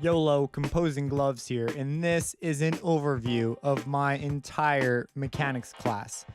YOLO Composing Gloves here, and this is an overview of my entire mechanics class.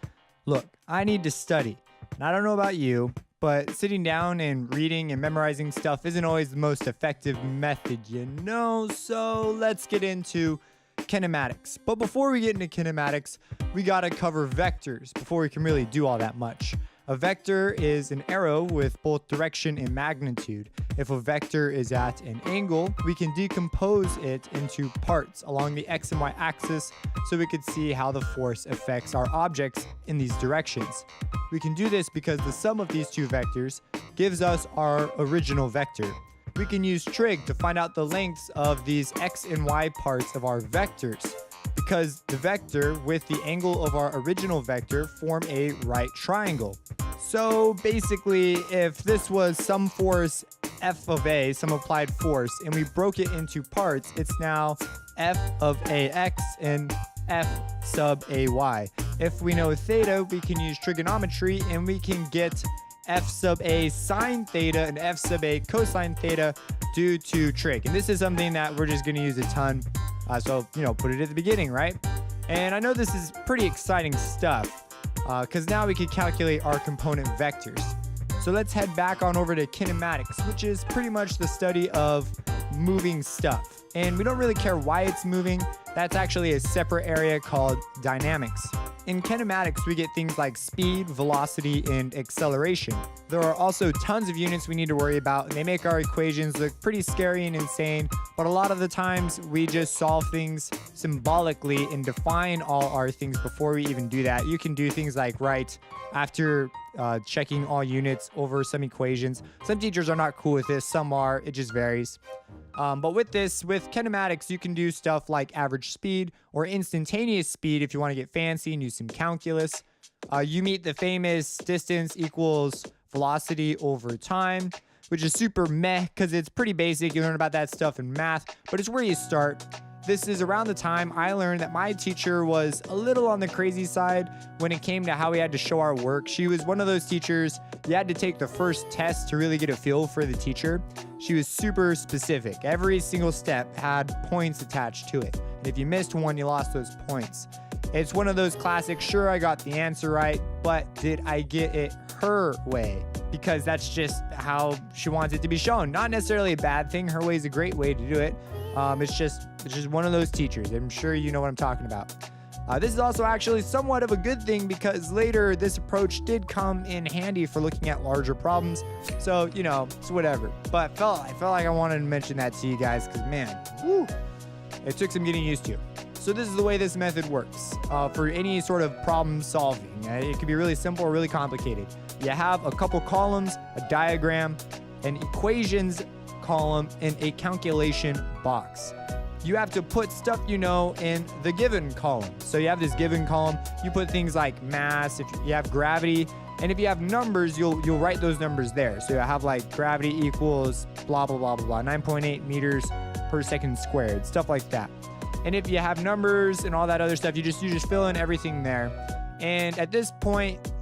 Look, I need to study, and I don't know about you, but sitting down and reading and memorizing stuff isn't always the most effective method, you know? So let's get into kinematics. But before we get into kinematics, we gotta cover vectors before we can really do all that much. A vector is an arrow with both direction and magnitude. If a vector is at an angle, we can decompose it into parts along the x and y axis so we could see how the force affects our objects in these directions. We can do this because the sum of these two vectors gives us our original vector. We can use trig to find out the lengths of these x and y parts of our vectors, because the vector with the angle of our original vector form a right triangle. So basically, if this was some force f of a, some applied force, and we broke it into parts, it's now f of ax and f sub ay. If we know theta, we can use trigonometry and we can get f sub a sine theta and f sub a cosine theta due to trig. And this is something that we're just going to use a ton. So, put it at the beginning, right? And I know this is pretty exciting stuff because now we can calculate our component vectors. So let's head back on over to kinematics, which is pretty much the study of moving stuff. And we don't really care why it's moving. That's actually a separate area called dynamics. In kinematics, we get things like speed, velocity, and acceleration. There are also tons of units we need to worry about, and they make our equations look pretty scary and insane, but a lot of the times we just solve things symbolically and define all our things before we even do that. You can do things like right after checking all units over some equations. Some teachers are not cool with this, some are, it just varies. But with kinematics, you can do stuff like average speed or instantaneous speed if you want to get fancy and use some calculus. You meet the famous distance equals velocity over time, which is super meh because it's pretty basic. You learn about that stuff in math, but it's where you start. This is around the time I learned that my teacher was a little on the crazy side when it came to how we had to show our work. She was one of those teachers you had to take the first test to really get a feel for the teacher. She was super specific. Every single step had points attached to it. And if you missed one, you lost those points. It's one of those classic, sure, I got the answer right, but did I get it her way? Because that's just how she wants it to be shown. Not necessarily a bad thing. Her way is a great way to do it. It's just one of those teachers. I'm sure you know what I'm talking about. This is also actually somewhat of a good thing because later this approach did come in handy for looking at larger problems. So, it's whatever. But I felt like I wanted to mention that to you guys because, man, woo, it took some getting used to. So this is the way this method works for any sort of problem solving. It can be really simple or really complicated. You have a couple columns, a diagram, an equations column, and a calculation box. You have to put stuff in the given column. So you have this given column, you put things like mass, if you have gravity, and if you have numbers, you'll write those numbers there. So you have like gravity equals blah, blah, blah, blah, blah, 9.8 meters per second squared, stuff like that. And if you have numbers and all that other stuff, you just fill in everything there. And at this point,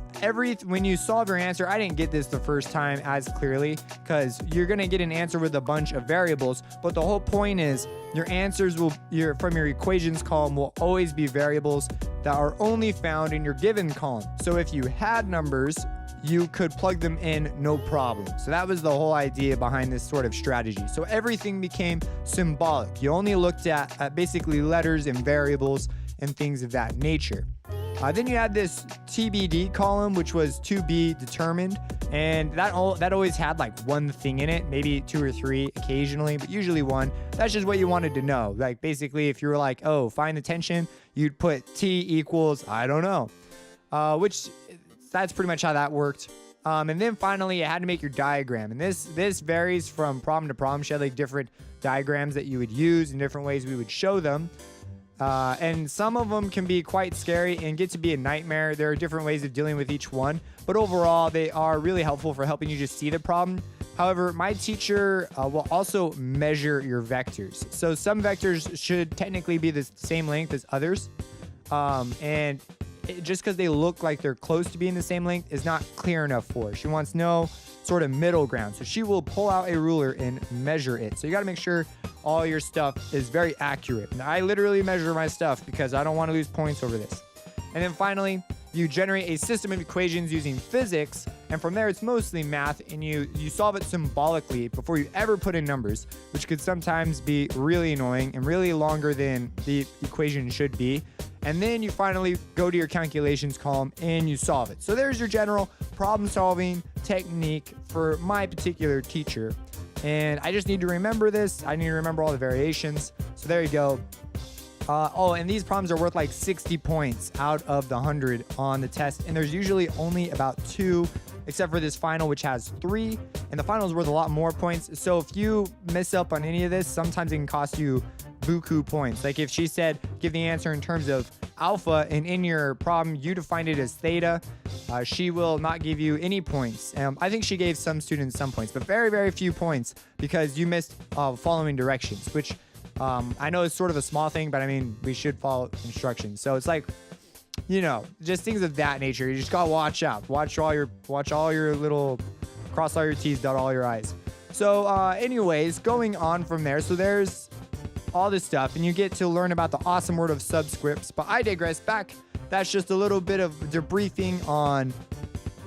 when you solve your answer, I didn't get this the first time as clearly because you're going to get an answer with a bunch of variables. But the whole point is your answers from your equations column will always be variables that are only found in your given column. So if you had numbers, you could plug them in no problem. So that was the whole idea behind this sort of strategy. So everything became symbolic. You only looked at basically letters and variables and things of that nature. Then you had this TBD column, which was to be determined. And that always had like one thing in it, maybe two or three occasionally, but usually one. That's just what you wanted to know. Like basically, if you were like, oh, find the tension, you'd put T equals, I don't know, which that's pretty much how that worked. And then finally, you had to make your diagram. And this varies from problem to problem. She had like different diagrams that you would use and different ways we would show them. And some of them can be quite scary and get to be a nightmare. There are different ways of dealing with each one, but overall they are really helpful for helping you just see the problem. However, my teacher will also measure your vectors. So some vectors should technically be the same length as others. And just because they look like they're close to being the same length is not clear enough for her. She wants no sort of middle ground. So she will pull out a ruler and measure it. So you got to make sure all your stuff is very accurate. And I literally measure my stuff because I don't want to lose points over this. And then finally, you generate a system of equations using physics, and from there it's mostly math, and you solve it symbolically before you ever put in numbers, which could sometimes be really annoying and really longer than the equation should be. And then you finally go to your calculations column and you solve it. So there's your general problem solving technique for my particular teacher. And I just need to remember this. I need to remember all the variations. So there you go. And these problems are worth like 60 points out of the 100 on the test. And there's usually only about 2, except for this final, which has 3. And the final is worth a lot more points. So if you mess up on any of this, sometimes it can cost you buku points. Like if she said, give the answer in terms of alpha, and in your problem, you defined it as theta, she will not give you any points. I think she gave some students some points, but very, very few points because you missed following directions, which I know it's sort of a small thing, but I mean, we should follow instructions. So it's like, just things of that nature. You just gotta watch out. Watch all your little, cross all your T's, dot all your I's. So anyways, going on from there. So there's all this stuff, and you get to learn about the awesome world of subscripts. But I digress. That's just a little bit of debriefing on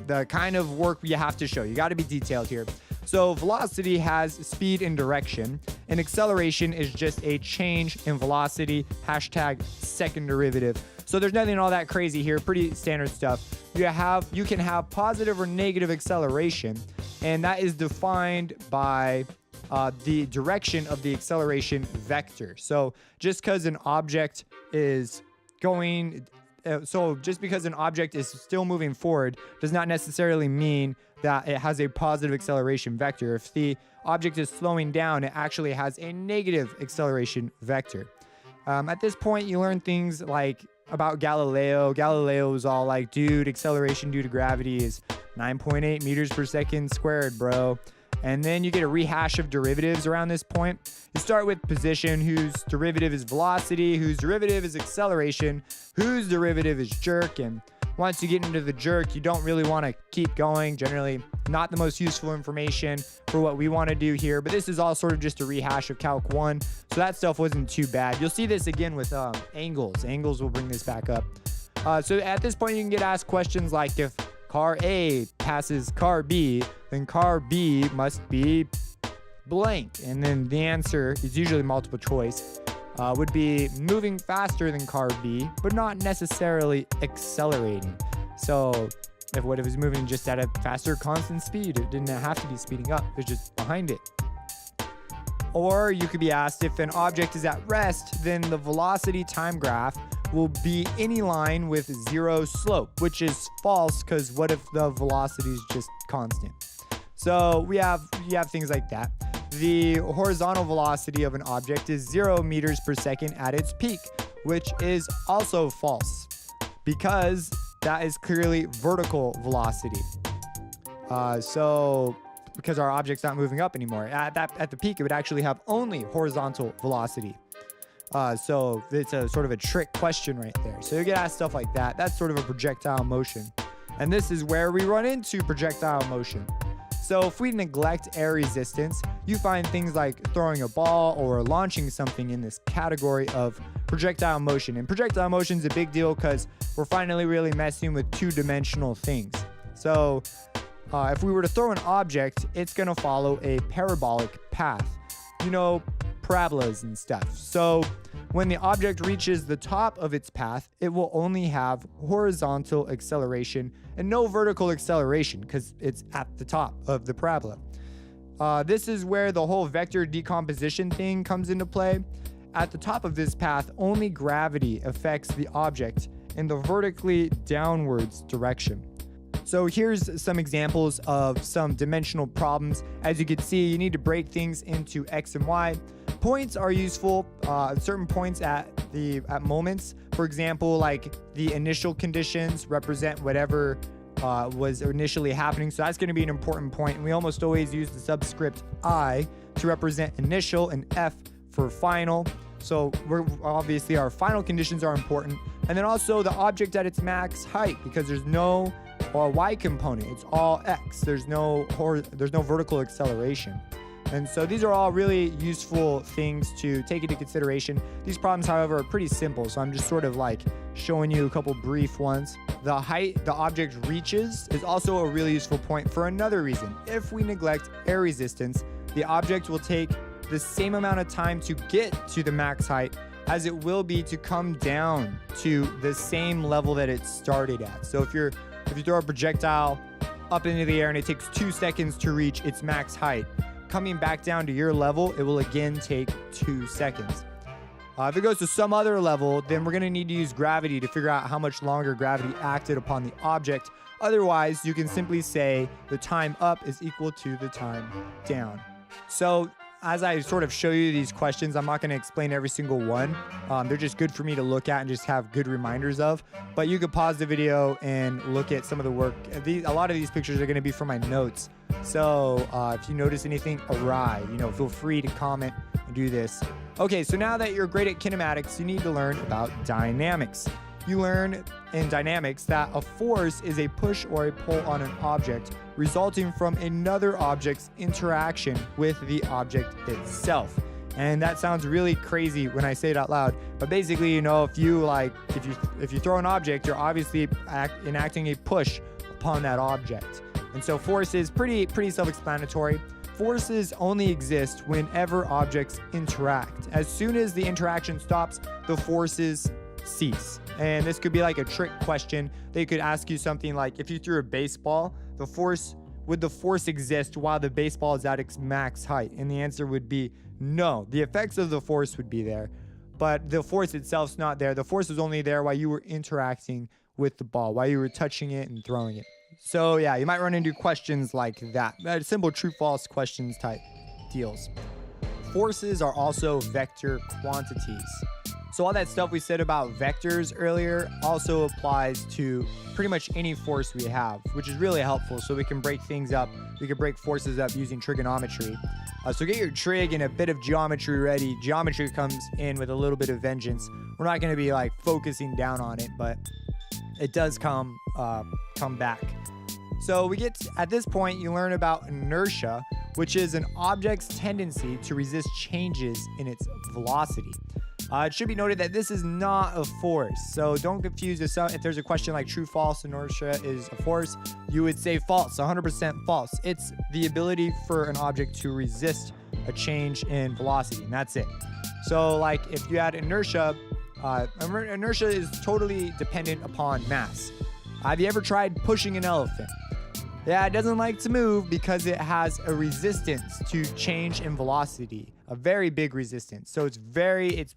the kind of work you have to show. You got to be detailed here. So velocity has speed and direction, and acceleration is just a change in velocity, #second derivative. So there's nothing all that crazy here, pretty standard stuff. You can have positive or negative acceleration, and that is defined by the direction of the acceleration vector. So just because an object is still moving forward does not necessarily mean that it has a positive acceleration vector. If the object is slowing down, it actually has a negative acceleration vector. At this point, you learn things like about Galileo. Galileo was all like, dude, acceleration due to gravity is 9.8 meters per second squared, bro. And then you get a rehash of derivatives around this point. You start with position, whose derivative is velocity, whose derivative is acceleration, whose derivative is jerk. And once you get into the jerk, you don't really want to keep going. Generally, not the most useful information for what we want to do here. But this is all sort of just a rehash of Calc 1. So that stuff wasn't too bad. You'll see this again with angles. Angles will bring this back up. So at this point, you can get asked questions like, if car A passes car B, then car B must be blank. And then the answer is usually multiple choice. Would be moving faster than car B, but not necessarily accelerating. So if what it was moving just at a faster constant speed, it didn't have to be speeding up, it was just behind it. Or you could be asked, if an object is at rest, then the velocity time graph will be any line with zero slope, which is false, because what if the velocity is just constant? So you have things like that. The horizontal velocity of an object is 0 meters per second at its peak, which is also false, because that is clearly vertical velocity. Because our object's not moving up anymore. At the peak, it would actually have only horizontal velocity. So it's a sort of a trick question right there. So you get asked stuff like that. That's sort of a projectile motion. And this is where we run into projectile motion. So if we neglect air resistance, you find things like throwing a ball or launching something in this category of projectile motion. And projectile motion is a big deal because we're finally really messing with two-dimensional things. So if we were to throw an object, it's going to follow a parabolic path. Parabolas and stuff. So when the object reaches the top of its path, it will only have horizontal acceleration and no vertical acceleration because it's at the top of the parabola. This is where the whole vector decomposition thing comes into play. At the top of this path, only gravity affects the object in the vertically downwards direction. So here's some examples of some dimensional problems. As you can see, you need to break things into X and Y. Points are useful, certain points at moments. For example, like the initial conditions represent whatever was initially happening. So that's going to be an important point. And we almost always use the subscript I to represent initial and F for final. So obviously our final conditions are important, And then also the object at its max height, because there's no y component. It's all x. There's no vertical acceleration. And so these are all really useful things to take into consideration. These problems, however, are pretty simple, so I'm just sort of like showing you a couple brief ones. The height the object reaches is also a really useful point for another reason. If we neglect air resistance, the object will take the same amount of time to get to the max height as it will be to come down to the same level that it started at. So if you throw a projectile up into the air and it takes 2 seconds to reach its max height, coming back down to your level, it will again take 2 seconds. If it goes to some other level, then we're going to need to use gravity to figure out how much longer gravity acted upon the object. Otherwise, you can simply say the time up is equal to the time down. So as I sort of show you these questions, I'm not going to explain every single one. They're just good for me to look at and just have good reminders of. But you could pause the video and look at some of the work. A lot of these pictures are going to be from my notes. So if you notice anything awry, feel free to comment and do this. Okay, so now that you're great at kinematics, you need to learn about dynamics. You learn in dynamics that a force is a push or a pull on an object resulting from another object's interaction with the object itself. And that sounds really crazy when I say it out loud, but basically, if you throw an object, you're obviously enacting a push upon that object. And so force is pretty self-explanatory. Forces only exist whenever objects interact. As soon as the interaction stops, the forces cease. And this could be like a trick question. They could ask you something like, if you threw a baseball, would the force exist while the baseball is at its max height? And the answer would be no. The effects of the force would be there, but the force itself's not there. The force is only there while you were interacting with the ball, while you were touching it and throwing it. So yeah, you might run into questions like that. Simple true-false questions type deals. Forces are also vector quantities. So all that stuff we said about vectors earlier also applies to pretty much any force we have, which is really helpful. So we can break things up. We can break forces up using trigonometry. So get your trig and a bit of geometry ready. Geometry comes in with a little bit of vengeance. We're not going to be like focusing down on it, but it does come back. So at this point, you learn about inertia, which is an object's tendency to resist changes in its velocity. It should be noted that this is not a force, so don't confuse this. If there's a question like true, false, inertia is a force, you would say false, 100% false. It's the ability for an object to resist a change in velocity, and that's it. So like if you had inertia, inertia is totally dependent upon mass. Have you ever tried pushing an elephant? Yeah, it doesn't like to move because it has a resistance to change in velocity, a very big resistance. So it's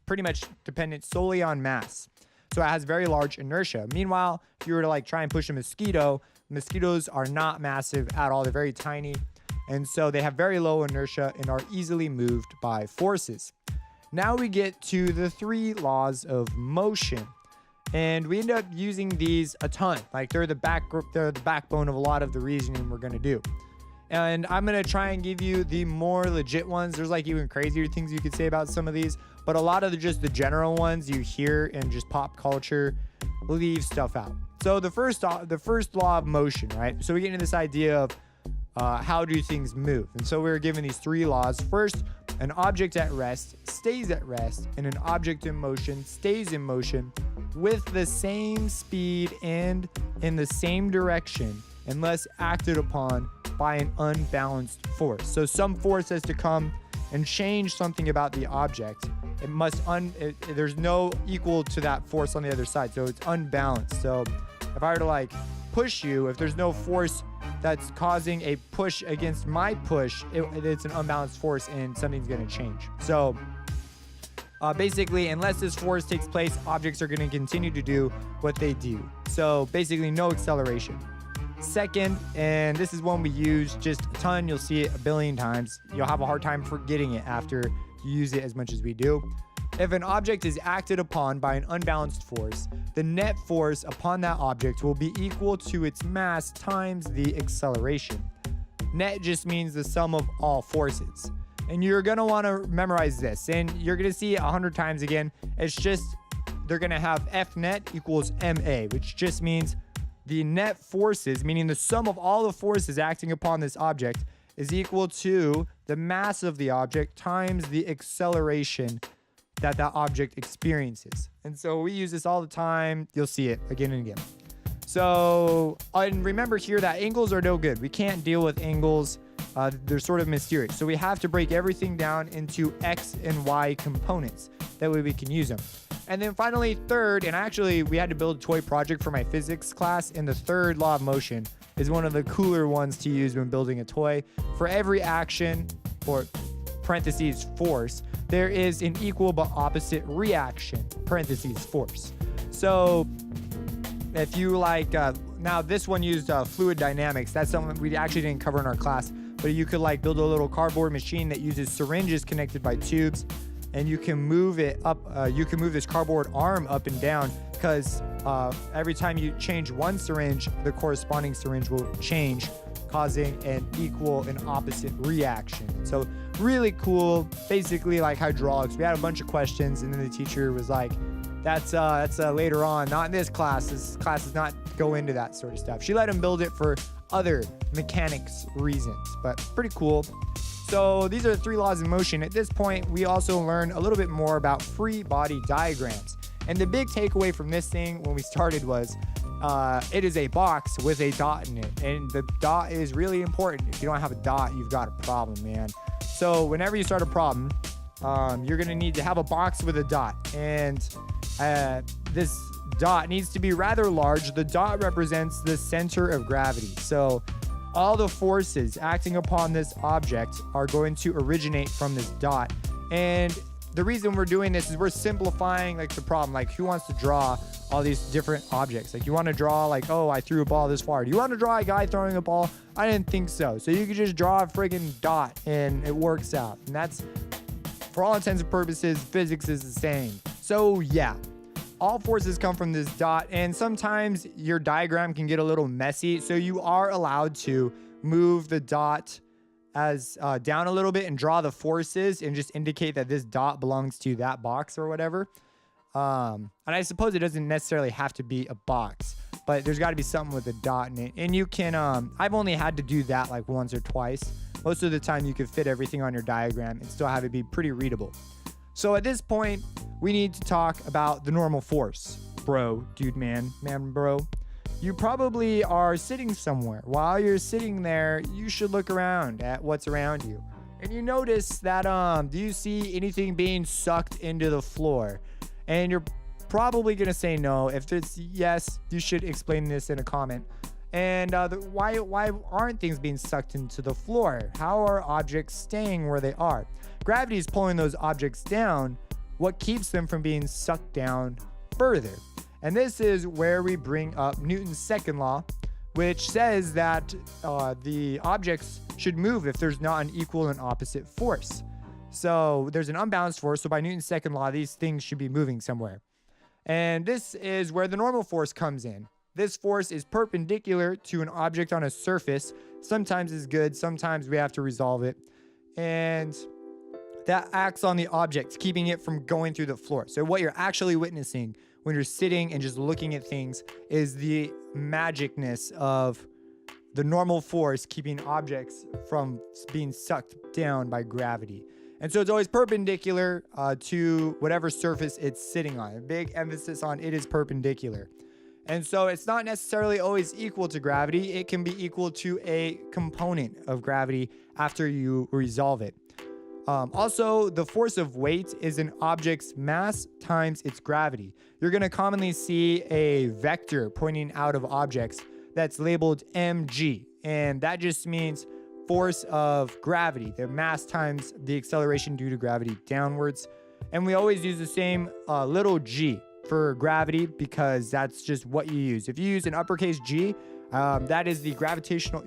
pretty much dependent solely on mass. So it has very large inertia. Meanwhile, if you were to try and push a mosquito, mosquitoes are not massive at all. They're very tiny. And so they have very low inertia and are easily moved by forces. Now we get to the 3 laws of motion. And we end up using these a ton. They're the backbone of a lot of the reasoning we're going to do. And I'm going to try and give you the more legit ones. There's even crazier things you could say about some of these, but a lot of just the general ones you hear in just pop culture leave stuff out. So the first law of motion, right? So we get into this idea of how do things move. And so we're given these 3 laws. First, an object at rest stays at rest, and an object in motion stays in motion with the same speed and in the same direction unless acted upon by an unbalanced force. So some force has to come and change something about the object. There's no equal to that force on the other side, so it's unbalanced. So if I were to push you, if there's no force that's causing a push against my push, it's an unbalanced force and something's going to change. So basically, unless this force takes place, objects are going to continue to do what they do. So basically, no acceleration. Second, and this is one we use just a ton, you'll see it a billion times. You'll have a hard time forgetting it after you use it as much as we do. If an object is acted upon by an unbalanced force, the net force upon that object will be equal to its mass times the acceleration. Net just means the sum of all forces. And you're going to want to memorize this, and you're going to see it 100 times again. It's just they're going to have F net equals MA, which just means the net forces, meaning the sum of all the forces acting upon this object, is equal to the mass of the object times the acceleration that that object experiences. And so we use this all the time. You'll see it again and again. So, and remember here that angles are no good. We can't deal with angles. They're sort of mysterious. So we have to break everything down into X and Y components. That way we can use them. And then finally, third, and actually we had to build a toy project for my physics class, and the third law of motion is one of the cooler ones to use when building a toy. For every action, or parentheses force, there is an equal but opposite reaction, parentheses force. So if you like, now this one used fluid dynamics. That's something we actually didn't cover in our class, but you could like build a little cardboard machine that uses syringes connected by tubes, and you can move it up. You can move this cardboard arm up and down because every time you change one syringe, the corresponding syringe will change, causing an equal and opposite reaction. So really cool, basically like hydraulics. We had a bunch of questions, and then the teacher was like, that's later on, not in this class. This class does not go into that sort of stuff. She let him build it for other mechanics reasons, but pretty cool. So these are the 3 laws of motion. At this point, we also learn a little bit more about free body diagrams. And the big takeaway from this thing when we started was it is a box with a dot in it. And the dot is really important. If you don't have a dot, you've got a problem, man. So whenever you start a problem, you're going to need to have a box with a dot. And this dot needs to be rather large. The dot represents the center of gravity. So all the forces acting upon this object are going to originate from this dot. And the reason we're doing this is we're simplifying like the problem. Like, who wants to draw all these different objects? Like, you want to draw like, oh, I threw a ball this far. Do you want to draw a guy throwing a ball? I didn't think so. So you could just draw a friggin' dot and it works out. And that's, for all intents and purposes, physics is the same. So yeah, all forces come from this dot, and sometimes your diagram can get a little messy. So you are allowed to move the dot as down a little bit and draw the forces and just indicate that this dot belongs to that box or whatever. And I suppose it doesn't necessarily have to be a box, but there's got to be something with a dot in it. And you can, I've only had to do that like once or twice. Most of the time you could fit everything on your diagram and still have it be pretty readable. So at this point, we need to talk about the normal force. Bro, dude, man, bro. You probably are sitting somewhere. While you're sitting there, you should look around at what's around you. And you notice that, do you see anything being sucked into the floor? And you're probably going to say no. If it's yes, you should explain this in a comment. And why aren't things being sucked into the floor? How are objects staying where they are? Gravity is pulling those objects down. What keeps them from being sucked down further? And this is where we bring up Newton's second law, which says that the objects should move if there's not an equal and opposite force. So there's an unbalanced force. So by Newton's second law, these things should be moving somewhere. And this is where the normal force comes in. This force is perpendicular to an object on a surface. Sometimes it's good, sometimes we have to resolve it. And that acts on the object, keeping it from going through the floor. So what you're actually witnessing when you're sitting and just looking at things is the magicness of the normal force keeping objects from being sucked down by gravity. And so it's always perpendicular to whatever surface it's sitting on. A big emphasis on it is perpendicular. And so it's not necessarily always equal to gravity. It can be equal to a component of gravity after you resolve it. Also, the force of weight is an object's mass times its gravity. You're going to commonly see a vector pointing out of objects that's labeled mg, and that just means force of gravity, the mass times the acceleration due to gravity downwards. And we always use the same little g for gravity because that's just what you use. If you use an uppercase G, that is the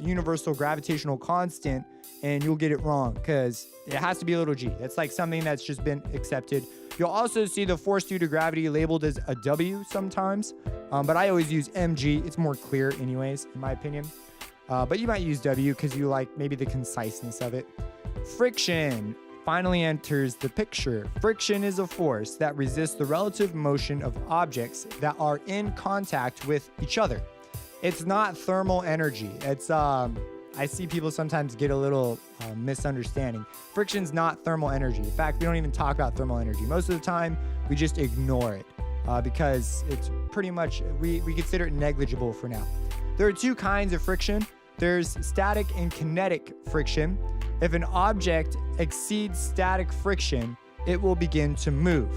universal gravitational constant, and you'll get it wrong because it has to be a little g. It's like something that's just been accepted. You'll also see the force due to gravity labeled as a W sometimes, but I always use mg. It's more clear anyways, in my opinion. But you might use W because you like maybe the conciseness of it. Friction. finally enters the picture. Friction is a force that resists the relative motion of objects that are in contact with each other. It's not thermal energy. It's I see people sometimes get a little misunderstanding. Friction's not thermal energy. In fact, we don't even talk about thermal energy. Most of the time, we just ignore it because it's pretty much, we consider it negligible for now. There are two kinds of friction. There's static and kinetic friction. If an object exceeds static friction, it will begin to move.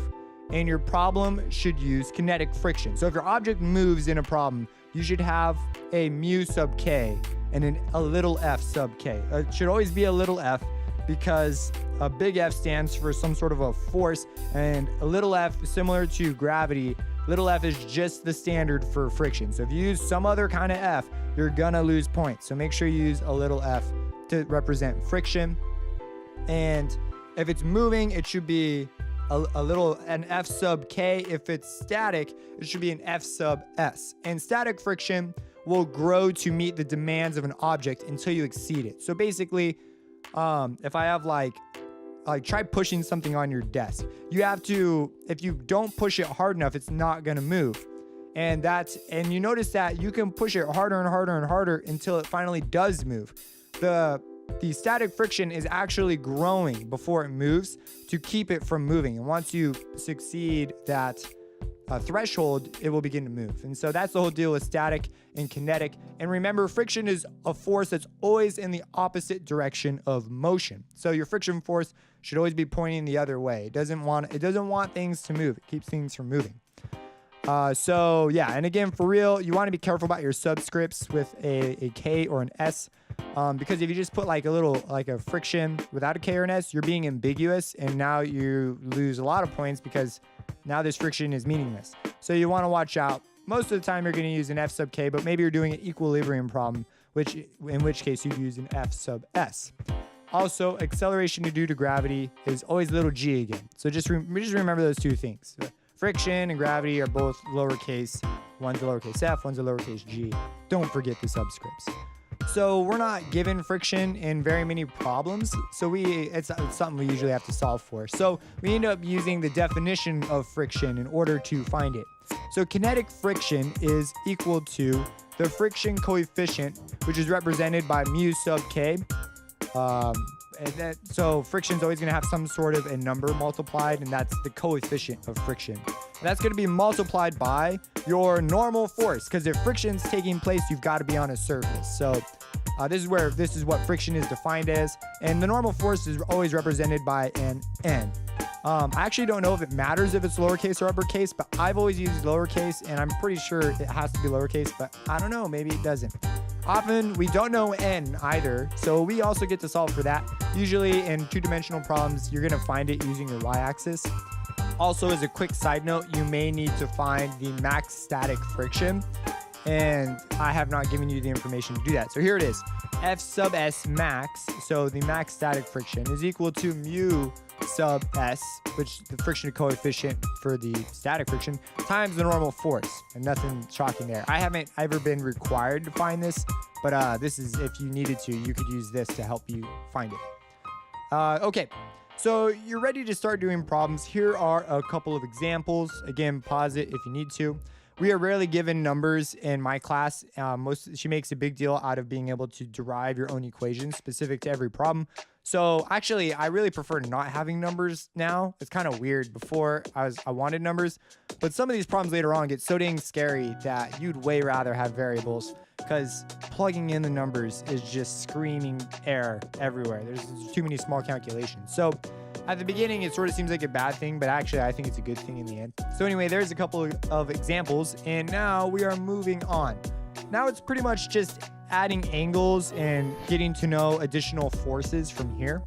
And your problem should use kinetic friction. So if your object moves in a problem, you should have a mu sub k and a little f sub k. It should always be a little f because a big F stands for some sort of a force, and a little f, similar to gravity, little f is just the standard for friction. So if you use some other kind of f, you're gonna lose points. So make sure you use a little f to represent friction. And if it's moving, it should be an F sub K. If it's static, it should be an F sub S. And static friction will grow to meet the demands of an object until you exceed it. So basically, if I have like try pushing something on your desk, you have to, if you don't push it hard enough, it's not gonna move. And you notice that you can push it harder and harder and harder until it finally does move. The static friction is actually growing before it moves to keep it from moving. And once you succeed that threshold, it will begin to move. And so that's the whole deal with static and kinetic. And remember, friction is a force that's always in the opposite direction of motion. So your friction force should always be pointing the other way. It doesn't want things to move. It keeps things from moving. So yeah, and again, for real, you want to be careful about your subscripts with a K or an S, because if you just put like a friction without a K or an S, you're being ambiguous, and now you lose a lot of points because now this friction is meaningless. So you want to watch out. Most of the time you're going to use an F sub K, but maybe you're doing an equilibrium problem, in which case you'd use an F sub S. Also, acceleration due to gravity is always little g again. So just remember those two things. Friction and gravity are both lowercase. One's a lowercase f, one's a lowercase g. Don't forget the subscripts. So we're not given friction in very many problems, so it's something we usually have to solve for. So we end up using the definition of friction in order to find it. So kinetic friction is equal to the friction coefficient, which is represented by mu sub k. So friction's always going to have some sort of a number multiplied, and that's the coefficient of friction. And that's going to be multiplied by your normal force, because if friction's taking place, you've got to be on a surface. So this is what friction is defined as, and the normal force is always represented by an N. I actually don't know if it matters if it's lowercase or uppercase, but I've always used lowercase, and I'm pretty sure it has to be lowercase, but I don't know, maybe it doesn't. Often we don't know N either, so we also get to solve for that. Usually in two-dimensional problems, you're gonna find it using your y-axis. Also, as a quick side note, you may need to find the max static friction, and I have not given you the information to do that. So here it is, F sub S max, so the max static friction is equal to mu sub S, which the friction coefficient for the static friction, times the normal force. And nothing shocking there. I haven't ever been required to find this, but this is, if you needed to, you could use this to help you find it. Okay, so you're ready to start doing problems. Here are a couple of examples. Again, pause it if you need to. We are rarely given numbers in my class. She makes a big deal out of being able to derive your own equations specific to every problem. So actually, I really prefer not having numbers now. It's kind of weird. Before, I wanted numbers, but some of these problems later on get so dang scary that you'd way rather have variables, because plugging in the numbers is just screaming error everywhere. There's too many small calculations. So at the beginning, it sort of seems like a bad thing, but actually I think it's a good thing in the end. So anyway, there's a couple of examples, and now we are moving on. Now it's pretty much just adding angles and getting to know additional forces from here,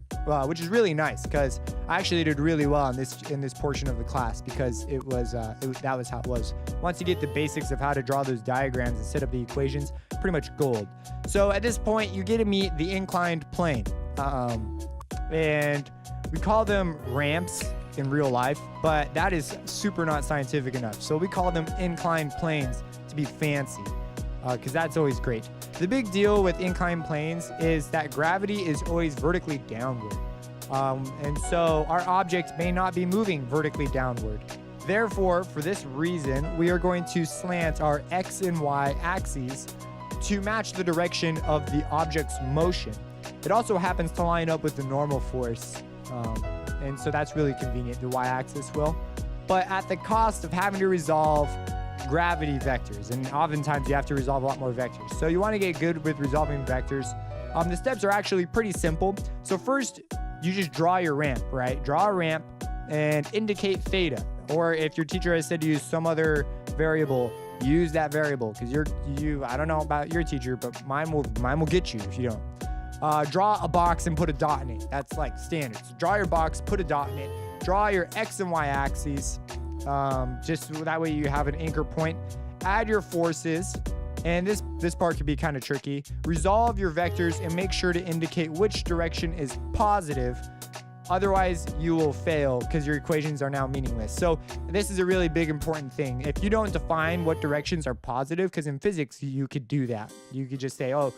which is really nice, because I actually did really well in this portion of the class, because that was how it was. Once you get the basics of how to draw those diagrams and set up the equations, pretty much gold. So at this point, you get to meet the inclined plane, and we call them ramps in real life, but that is super not scientific enough. So we call them inclined planes to be fancy, because that's always great. The big deal with inclined planes is that gravity is always vertically downward. And so our object may not be moving vertically downward. Therefore, for this reason, we are going to slant our X and Y axes to match the direction of the object's motion. It also happens to line up with the normal force. And so that's really convenient, the Y-axis will. But at the cost of having to resolve gravity vectors. And oftentimes you have to resolve a lot more vectors. So you want to get good with resolving vectors. The steps are actually pretty simple. So first, you just draw your ramp, right? Draw a ramp and indicate theta. Or if your teacher has said to use some other variable, use that variable. Because I don't know about your teacher, but mine will get you if you don't. Draw a box and put a dot in it. That's like standard. So draw your box, put a dot in it. Draw your X and Y axes. Just that way you have an anchor point. Add your forces. And this part can be kind of tricky. Resolve your vectors and make sure to indicate which direction is positive. Otherwise, you will fail because your equations are now meaningless. So this is a really big important thing. If you don't define what directions are positive, because in physics, you could do that. You could just say, oh,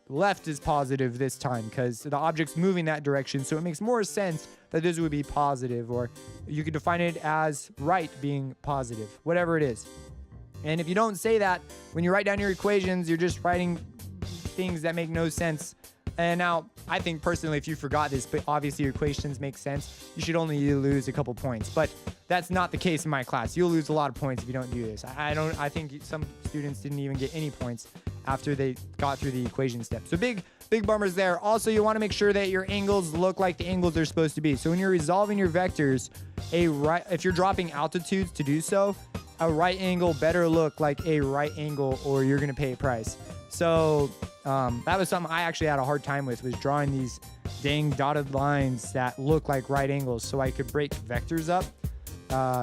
left is positive this time because the object's moving that direction. So it makes more sense that this would be positive. Or you could define it as right being positive, whatever it is. And if you don't say that, when you write down your equations, you're just writing things that make no sense. And now, I think personally, if you forgot this, but obviously your equations make sense, you should only lose a couple points. But that's not the case in my class. You'll lose a lot of points if you don't do this. I think some students didn't even get any points after they got through the equation steps. So big bummers there. Also, you want to make sure that your angles look like the angles they're supposed to be. So when you're resolving your vectors, if you're dropping altitudes to do so, a right angle better look like a right angle or you're going to pay a price. So that was something I actually had a hard time with, was drawing these dang dotted lines that look like right angles so I could break vectors up.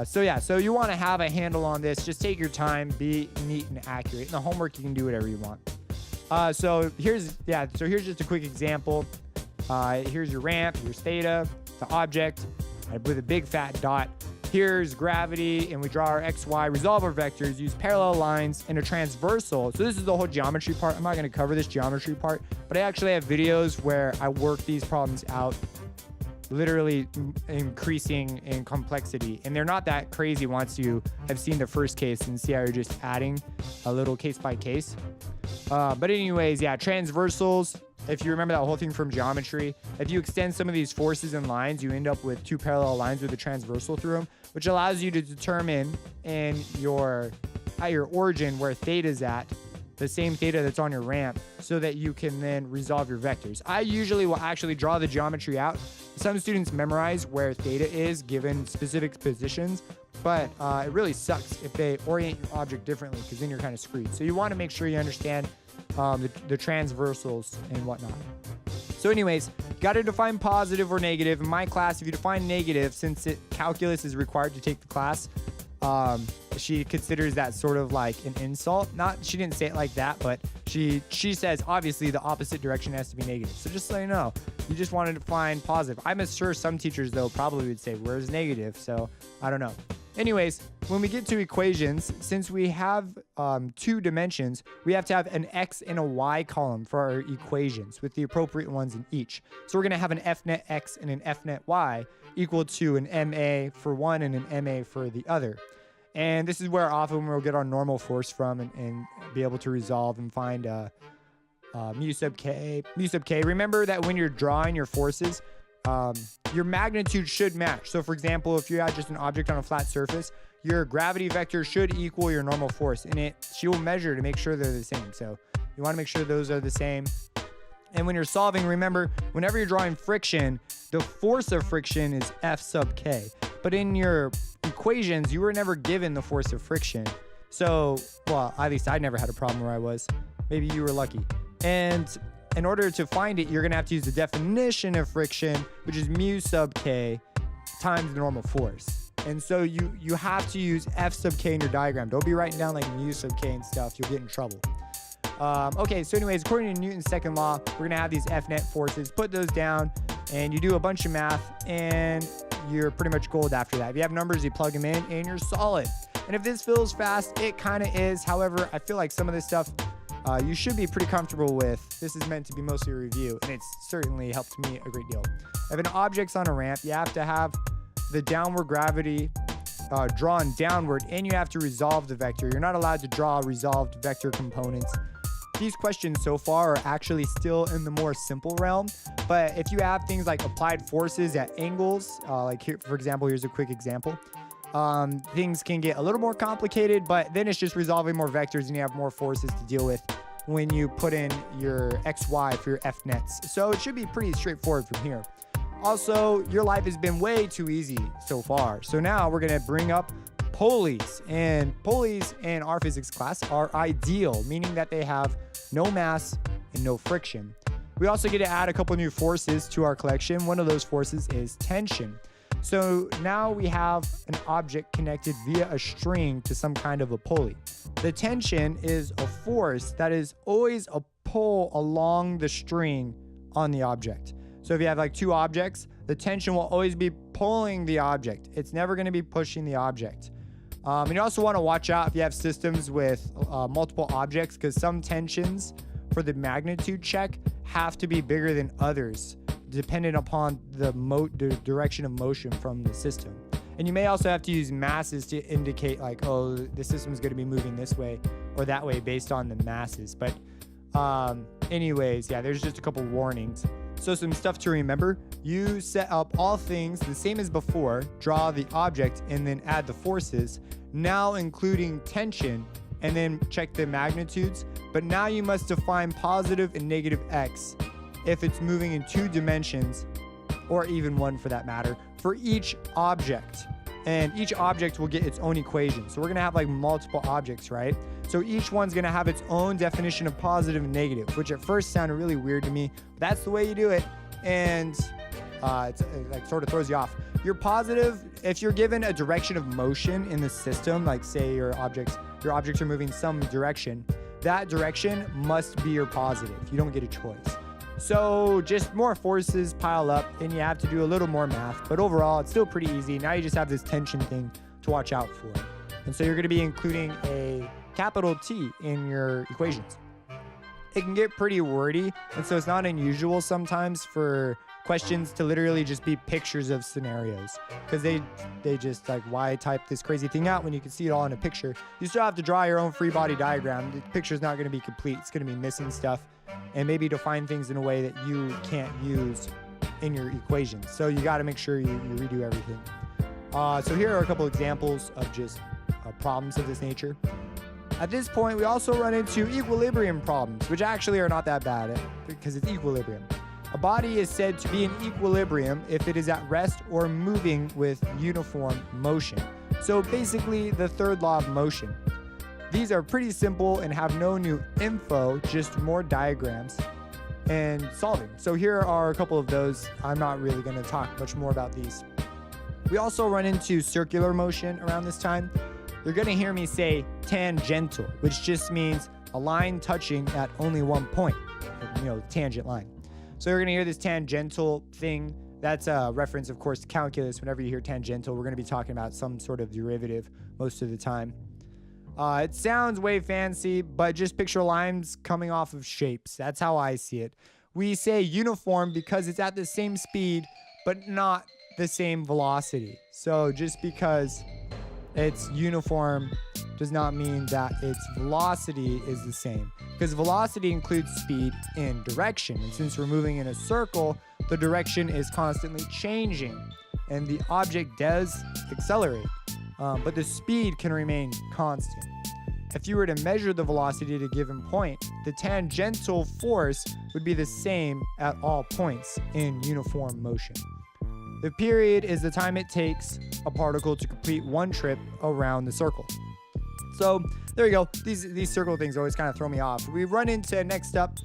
So you want to have a handle on this. Just take your time, be neat and accurate. In the homework, you can do whatever you want. So here's just a quick example. Here's your ramp, here's theta, the object, with a big fat dot. Here's gravity, and we draw our X, Y, resolve our vectors, use parallel lines and a transversal. So this is the whole geometry part. I'm not going to cover this geometry part, but I actually have videos where I work these problems out, literally increasing in complexity. And they're not that crazy once you have seen the first case and see how you're just adding a little case by case. But anyways, yeah, transversals. If you remember that whole thing from geometry, if you extend some of these forces and lines, you end up with two parallel lines with a transversal through them, which allows you to determine at your origin where theta is at, the same theta that's on your ramp, so that you can then resolve your vectors. I usually will actually draw the geometry out. Some students memorize where theta is given specific positions, but it really sucks if they orient your object differently, because then you're kind of screwed. So you want to make sure you understand the transversals and whatnot. So anyways, got to define positive or negative. In my class, if you define negative, since calculus is required to take the class, she considers that sort of like an insult. She didn't say it like that, but she says obviously the opposite direction has to be negative. So just so you know, you just want to define positive. I'm sure some teachers though probably would say where's negative, so I don't know. Anyways, when we get to equations, since we have 2 dimensions, we have to have an X and a Y column for our equations with the appropriate ones in each. So we're going to have an F net X and an F net Y equal to an MA for one and an MA for the other. And this is where often we'll get our normal force from and be able to resolve and find mu sub K. Remember that when you're drawing your forces, your magnitude should match. So for example, if you had just an object on a flat surface, your gravity vector should equal your normal force, and she will measure to make sure they're the same. So you want to make sure those are the same. And when you're solving, remember, whenever you're drawing friction, the force of friction is F sub K. But in your equations, you were never given the force of friction. So, well, at least I never had a problem where I was. Maybe you were lucky. And in order to find it, you're going to have to use the definition of friction, which is mu sub K times the normal force. And so you have to use F sub K in your diagram. Don't be writing down like mu sub K and stuff. You'll get in trouble. Okay, so anyways, according to Newton's second law, we're going to have these F net forces. Put those down, and you do a bunch of math, and you're pretty much gold after that. If you have numbers, you plug them in, and you're solid. And if this feels fast, it kind of is. However, I feel like some of this stuff you should be pretty comfortable with. This is meant to be mostly a review, and it's certainly helped me a great deal. If an object's on a ramp, you have to have the downward gravity drawn downward, and you have to resolve the vector. You're not allowed to draw resolved vector components. These questions so far are actually still in the more simple realm, but if you have things like applied forces at angles, like here, for example, here's a quick example. Things can get a little more complicated, but then it's just resolving more vectors and you have more forces to deal with when you put in your XY for your F nets. So it should be pretty straightforward from here. Also, your life has been way too easy so far. So now we're going to bring up pulleys. And pulleys in our physics class are ideal, meaning that they have no mass and no friction. We also get to add a couple new forces to our collection. One of those forces is tension. So now we have an object connected via a string to some kind of a pulley. The tension is a force that is always a pull along the string on the object. So if you have like two objects, the tension will always be pulling the object. It's never going to be pushing the object. And you also want to watch out if you have systems with multiple objects, because some tensions for the magnitude check have to be bigger than others, dependent upon the direction of motion from the system. And you may also have to use masses to indicate like, oh, the system is going to be moving this way or that way based on the masses. But anyways, yeah, there's just a couple warnings. So some stuff to remember: you set up all things the same as before, draw the object, and then add the forces, now including tension, and then check the magnitudes. But now you must define positive and negative x if it's moving in 2 dimensions, or even 1 for that matter, for each object. And each object will get its own equation. So we're going to have like multiple objects, right? So each one's going to have its own definition of positive and negative, which at first sounded really weird to me, but that's the way you do it. And it like sort of throws you off. You're positive if you're given a direction of motion in the system, like say your objects are moving some direction. That direction must be your positive. You don't get a choice. So just more forces pile up and you have to do a little more math, but overall it's still pretty easy. Now you just have this tension thing to watch out for. And so you're going to be including a capital T in your equations. It can get pretty wordy, and so it's not unusual sometimes for questions to literally just be pictures of scenarios, because they just like, why type this crazy thing out when you can see it all in a picture? You still have to draw your own free body diagram. The picture's not going to be complete. It's going to be missing stuff, and maybe define things in a way that you can't use in your equations. So you got to make sure you redo everything. So here are a couple examples of just problems of this nature. At this point, we also run into equilibrium problems, which actually are not that bad because it's equilibrium. A body is said to be in equilibrium if it is at rest or moving with uniform motion. So basically, the third law of motion. These are pretty simple and have no new info, just more diagrams and solving. So here are a couple of those. I'm not really going to talk much more about these. We also run into circular motion around this time. You're going to hear me say tangential, which just means a line touching at only one point, tangent line. So you're going to hear this tangential thing. That's a reference, of course, to calculus. Whenever you hear tangential, we're going to be talking about some sort of derivative most of the time. It sounds way fancy, but just picture lines coming off of shapes. That's how I see it. We say uniform because it's at the same speed, but not the same velocity. So just because it's uniform does not mean that its velocity is the same, because velocity includes speed and direction. And since we're moving in a circle, the direction is constantly changing and the object does accelerate, but the speed can remain constant. If you were to measure the velocity at a given point, the tangential force would be the same at all points in uniform motion. The period is the time it takes a particle to complete one trip around the circle. So there you go. These circle things always kind of throw me off. We run into next up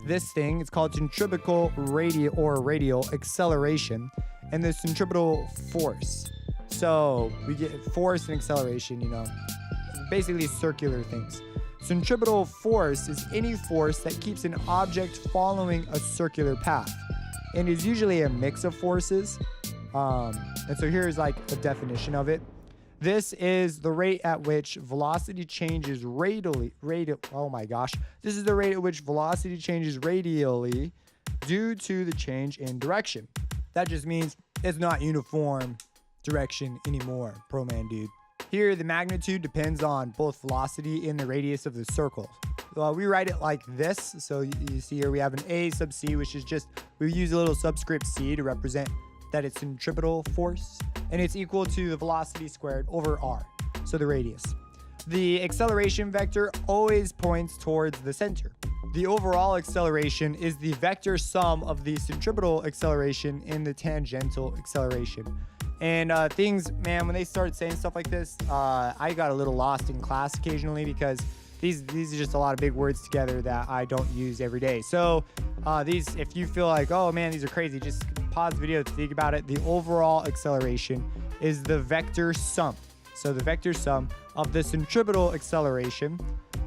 this thing. It's called centripetal radial acceleration and the centripetal force. So we get force and acceleration, basically circular things. Centripetal force is any force that keeps an object following a circular path, and is usually a mix of forces. And so here's like a definition of it. This is the rate at which velocity changes radially. Oh my gosh. This is the rate at which velocity changes radially due to the change in direction. That just means it's not uniform direction anymore, pro man dude. Here, the magnitude depends on both velocity and the radius of the circle. We write it like this. So you see here we have an A sub C, which is just, we use a little subscript C to represent that it's centripetal force, and it's equal to the velocity squared over r, so the radius. The acceleration vector always points towards the center. The overall acceleration is the vector sum of the centripetal acceleration and the tangential acceleration. And things, man, when they start saying stuff like this, I got a little lost in class occasionally because these are just a lot of big words together that I don't use every day. So these, if you feel like, oh man, these are crazy, just pause the video to think about it. The overall acceleration is the vector sum. So the vector sum of the centripetal acceleration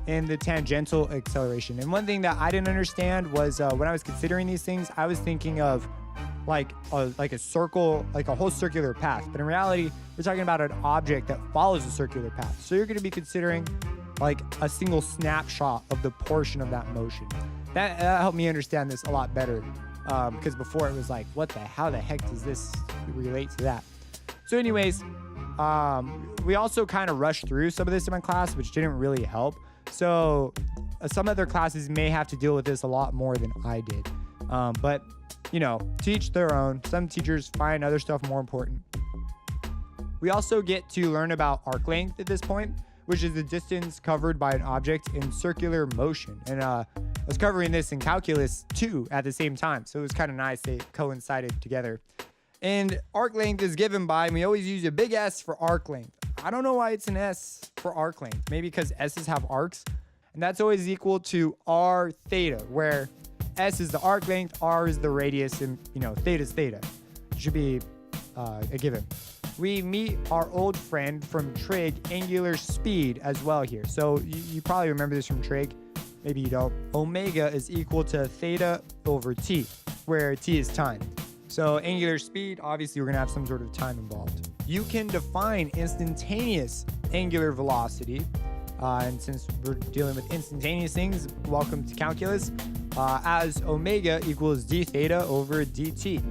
and the tangential acceleration. And one thing that I didn't understand was when I was considering these things, I was thinking of like a circle, like a whole circular path. But in reality, we're talking about an object that follows a circular path. So you're going to be considering like a single snapshot of the portion of that motion. That helped me understand this a lot better, because before it was like, how the heck does this relate to that? So anyways, we also kind of rushed through some of this in my class, which didn't really help. So some other classes may have to deal with this a lot more than I did. But you know, to each their own. Some teachers find other stuff more important. We also get to learn about arc length at this point, which is the distance covered by an object in circular motion. And I was covering this in calculus too at the same time, so it was kind of nice they coincided together. And arc length is given by, and we always use a big S for arc length. I don't know why it's an S for arc length. Maybe because S's have arcs, and that's always equal to r theta, where S is the arc length, R is the radius, and theta is theta. It should be a given. We meet our old friend from trig, angular speed, as well here. So you probably remember this from trig. Maybe you don't. Omega is equal to theta over t, where t is time. So angular speed, obviously we're going to have some sort of time involved. You can define instantaneous angular velocity. And since we're dealing with instantaneous things, welcome to calculus, as omega equals d theta over dt,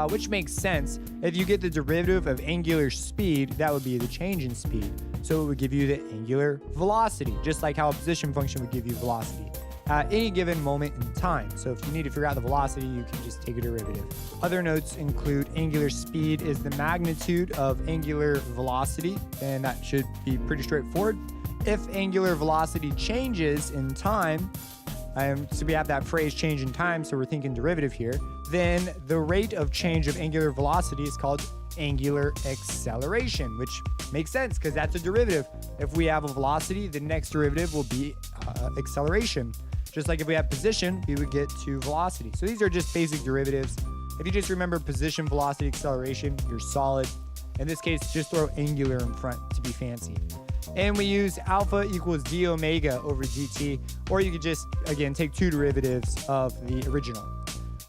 which makes sense. If you get the derivative of angular speed, that would be the change in speed. So it would give you the angular velocity, just like how a position function would give you velocity at any given moment in time. So if you need to figure out the velocity, you can just take a derivative. Other notes include angular speed is the magnitude of angular velocity, and that should be pretty straightforward. If angular velocity changes in time, so we have that phrase change in time, so we're thinking derivative here, then the rate of change of angular velocity is called angular acceleration, which makes sense because that's a derivative. If we have a velocity, the next derivative will be acceleration. Just like if we have position, we would get to velocity. So these are just basic derivatives. If you just remember position, velocity, acceleration, you're solid. In this case, just throw angular in front to be fancy. And we use alpha equals d omega over dt, or you could just, again, take two derivatives of the original.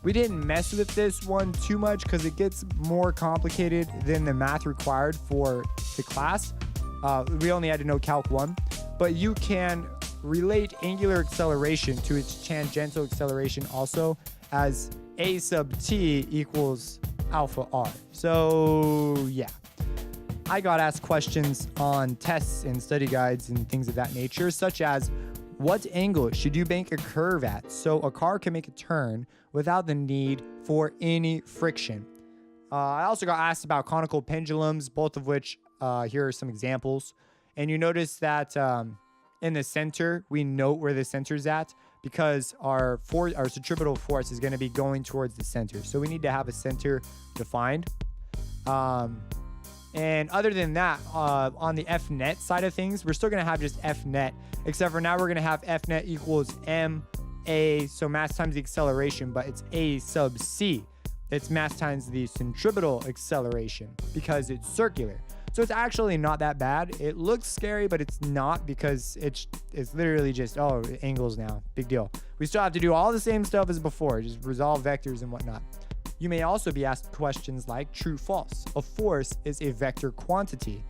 We didn't mess with this one too much because it gets more complicated than the math required for the class. We only had to know Calc 1, but you can relate angular acceleration to its tangential acceleration also as a sub t equals alpha r. So yeah. I got asked questions on tests and study guides and things of that nature, such as what angle should you bank a curve at so a car can make a turn without the need for any friction? I also got asked about conical pendulums, both of which here are some examples. And you notice that in the center, we note where the center's at because our centripetal force is going to be going towards the center. So we need to have a center defined. And other than that, on the F net side of things, we're still going to have just F net, except for now we're going to have F net equals ma, so mass times the acceleration, but it's a sub c. It's mass times the centripetal acceleration because it's circular. So it's actually not that bad. It looks scary, but it's not because it's literally just, angles now. Big deal. We still have to do all the same stuff as before, just resolve vectors and whatnot. You may also be asked questions like true, false. A force is a vector quantity.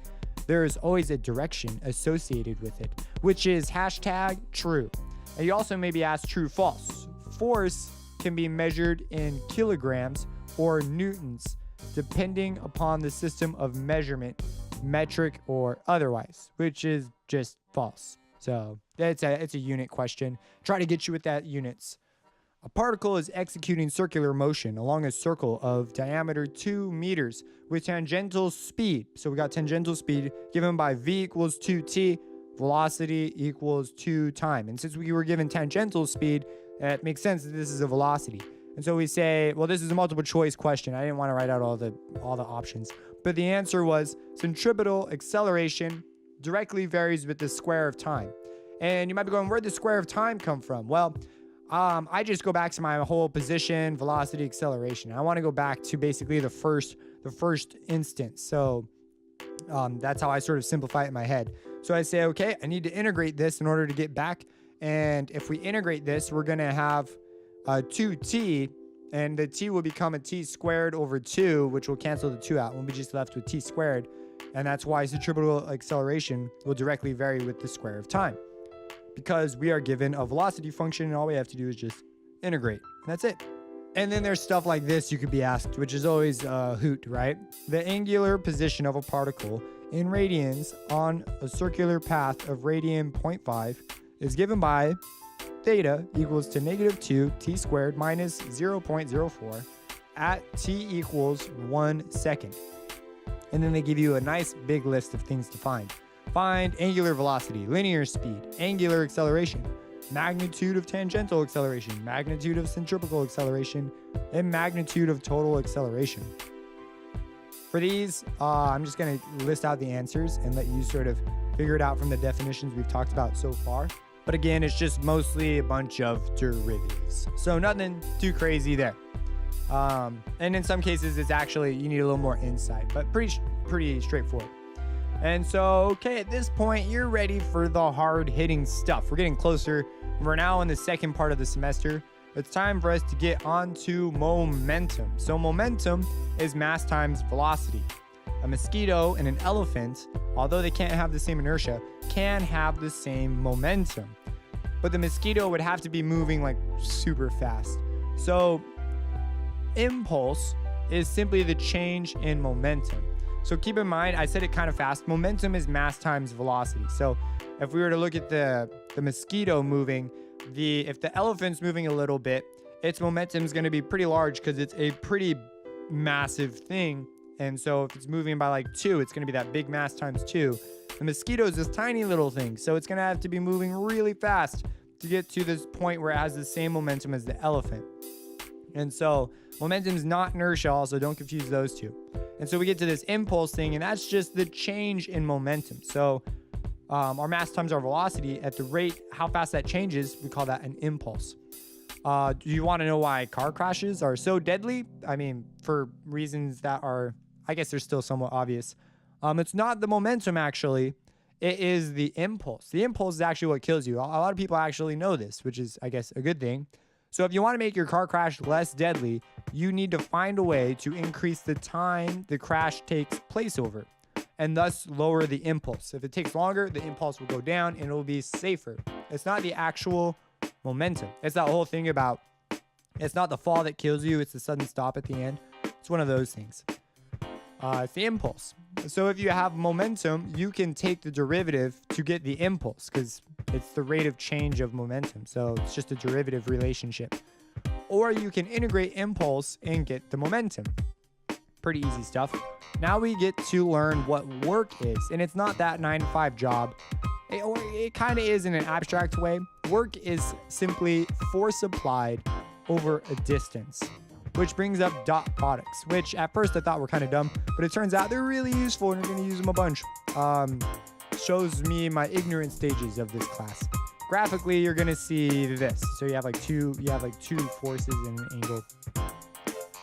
there is always a direction associated with it, which is hashtag true. And you also may be asked true, false. Force can be measured in kilograms or newtons, depending upon the system of measurement, metric or otherwise, which is just false. So it's a unit question. Try to get you with that units. A particle is executing circular motion along a circle of diameter 2 meters with tangential speed. So we got tangential speed given by v equals 2t, velocity equals 2 time. And since we were given tangential speed, it makes sense that this is a velocity. And so we say, well, this is a multiple choice question. I didn't want to write out all the options. But the answer was centripetal acceleration directly varies with the square of time. And you might be going, where'd the square of time come from? Well, I just go back to my whole position, velocity, acceleration. I want to go back to basically the first instance. So that's how I sort of simplify it in my head. So I say, okay, I need to integrate this in order to get back. And if we integrate this, we're going to have 2t, and the t will become a t squared over 2, which will cancel the 2 out. We'll be just left with t squared. And that's why centripetal acceleration will directly vary with the square of time, because we are given a velocity function and all we have to do is just integrate. And that's it. And then there's stuff like this you could be asked, which is always a hoot, right? The angular position of a particle in radians on a circular path of radian 0.5 is given by theta equals to negative 2 t squared minus 0.04 at t equals 1 second. And then they give you a nice big list of things to find. Find angular velocity, linear speed, angular acceleration, magnitude of tangential acceleration, magnitude of centripetal acceleration, and magnitude of total acceleration. For these, I'm just going to list out the answers and let you sort of figure it out from the definitions we've talked about so far. But again, it's just mostly a bunch of derivatives. So nothing too crazy there. And in some cases, it's actually, you need a little more insight, but pretty straightforward. And so, okay, at this point, you're ready for the hard-hitting stuff. We're getting closer. We're now in the second part of the semester. It's time for us to get on to momentum. So momentum is mass times velocity. A mosquito and an elephant, although they can't have the same inertia, can have the same momentum. But the mosquito would have to be moving like super fast. So impulse is simply the change in momentum. So keep in mind, I said it kind of fast. Momentum is mass times velocity. So if we were to look at the mosquito moving, if the elephant's moving a little bit, its momentum is going to be pretty large because it's a pretty massive thing. And so if it's moving by like 2, it's going to be that big mass times 2. The mosquito is this tiny little thing. So it's going to have to be moving really fast to get to this point where it has the same momentum as the elephant. And so momentum is not inertia also. Don't confuse those two. And so we get to this impulse thing, and that's just the change in momentum. So our mass times our velocity at the rate how fast that changes, we call that an impulse. Do you want to know why car crashes are so deadly? I mean, for reasons that are, I guess they're still somewhat obvious. It's not the momentum, actually. It is the impulse. The impulse is actually what kills you. A lot of people actually know this, which is, I guess, a good thing. So if you want to make your car crash less deadly, you need to find a way to increase the time the crash takes place over, and thus lower the impulse. If it takes longer, the impulse will go down and it will be safer. It's not the actual momentum. It's that whole thing about, it's not the fall that kills you, it's the sudden stop at the end. It's one of those things. It's the impulse. So if you have momentum, you can take the derivative to get the impulse because it's the rate of change of momentum. So it's just a derivative relationship. Or you can integrate impulse and get the momentum. Pretty easy stuff. Now we get to learn what work is. And it's not that 9-to-5 job. It kind of is in an abstract way. Work is simply force applied over a distance, which brings up dot products, which at first I thought were kind of dumb, but it turns out they're really useful and you're going to use them a bunch. Shows me my ignorant stages of this class. Graphically, you're going to see this. So you have like two forces in an angle.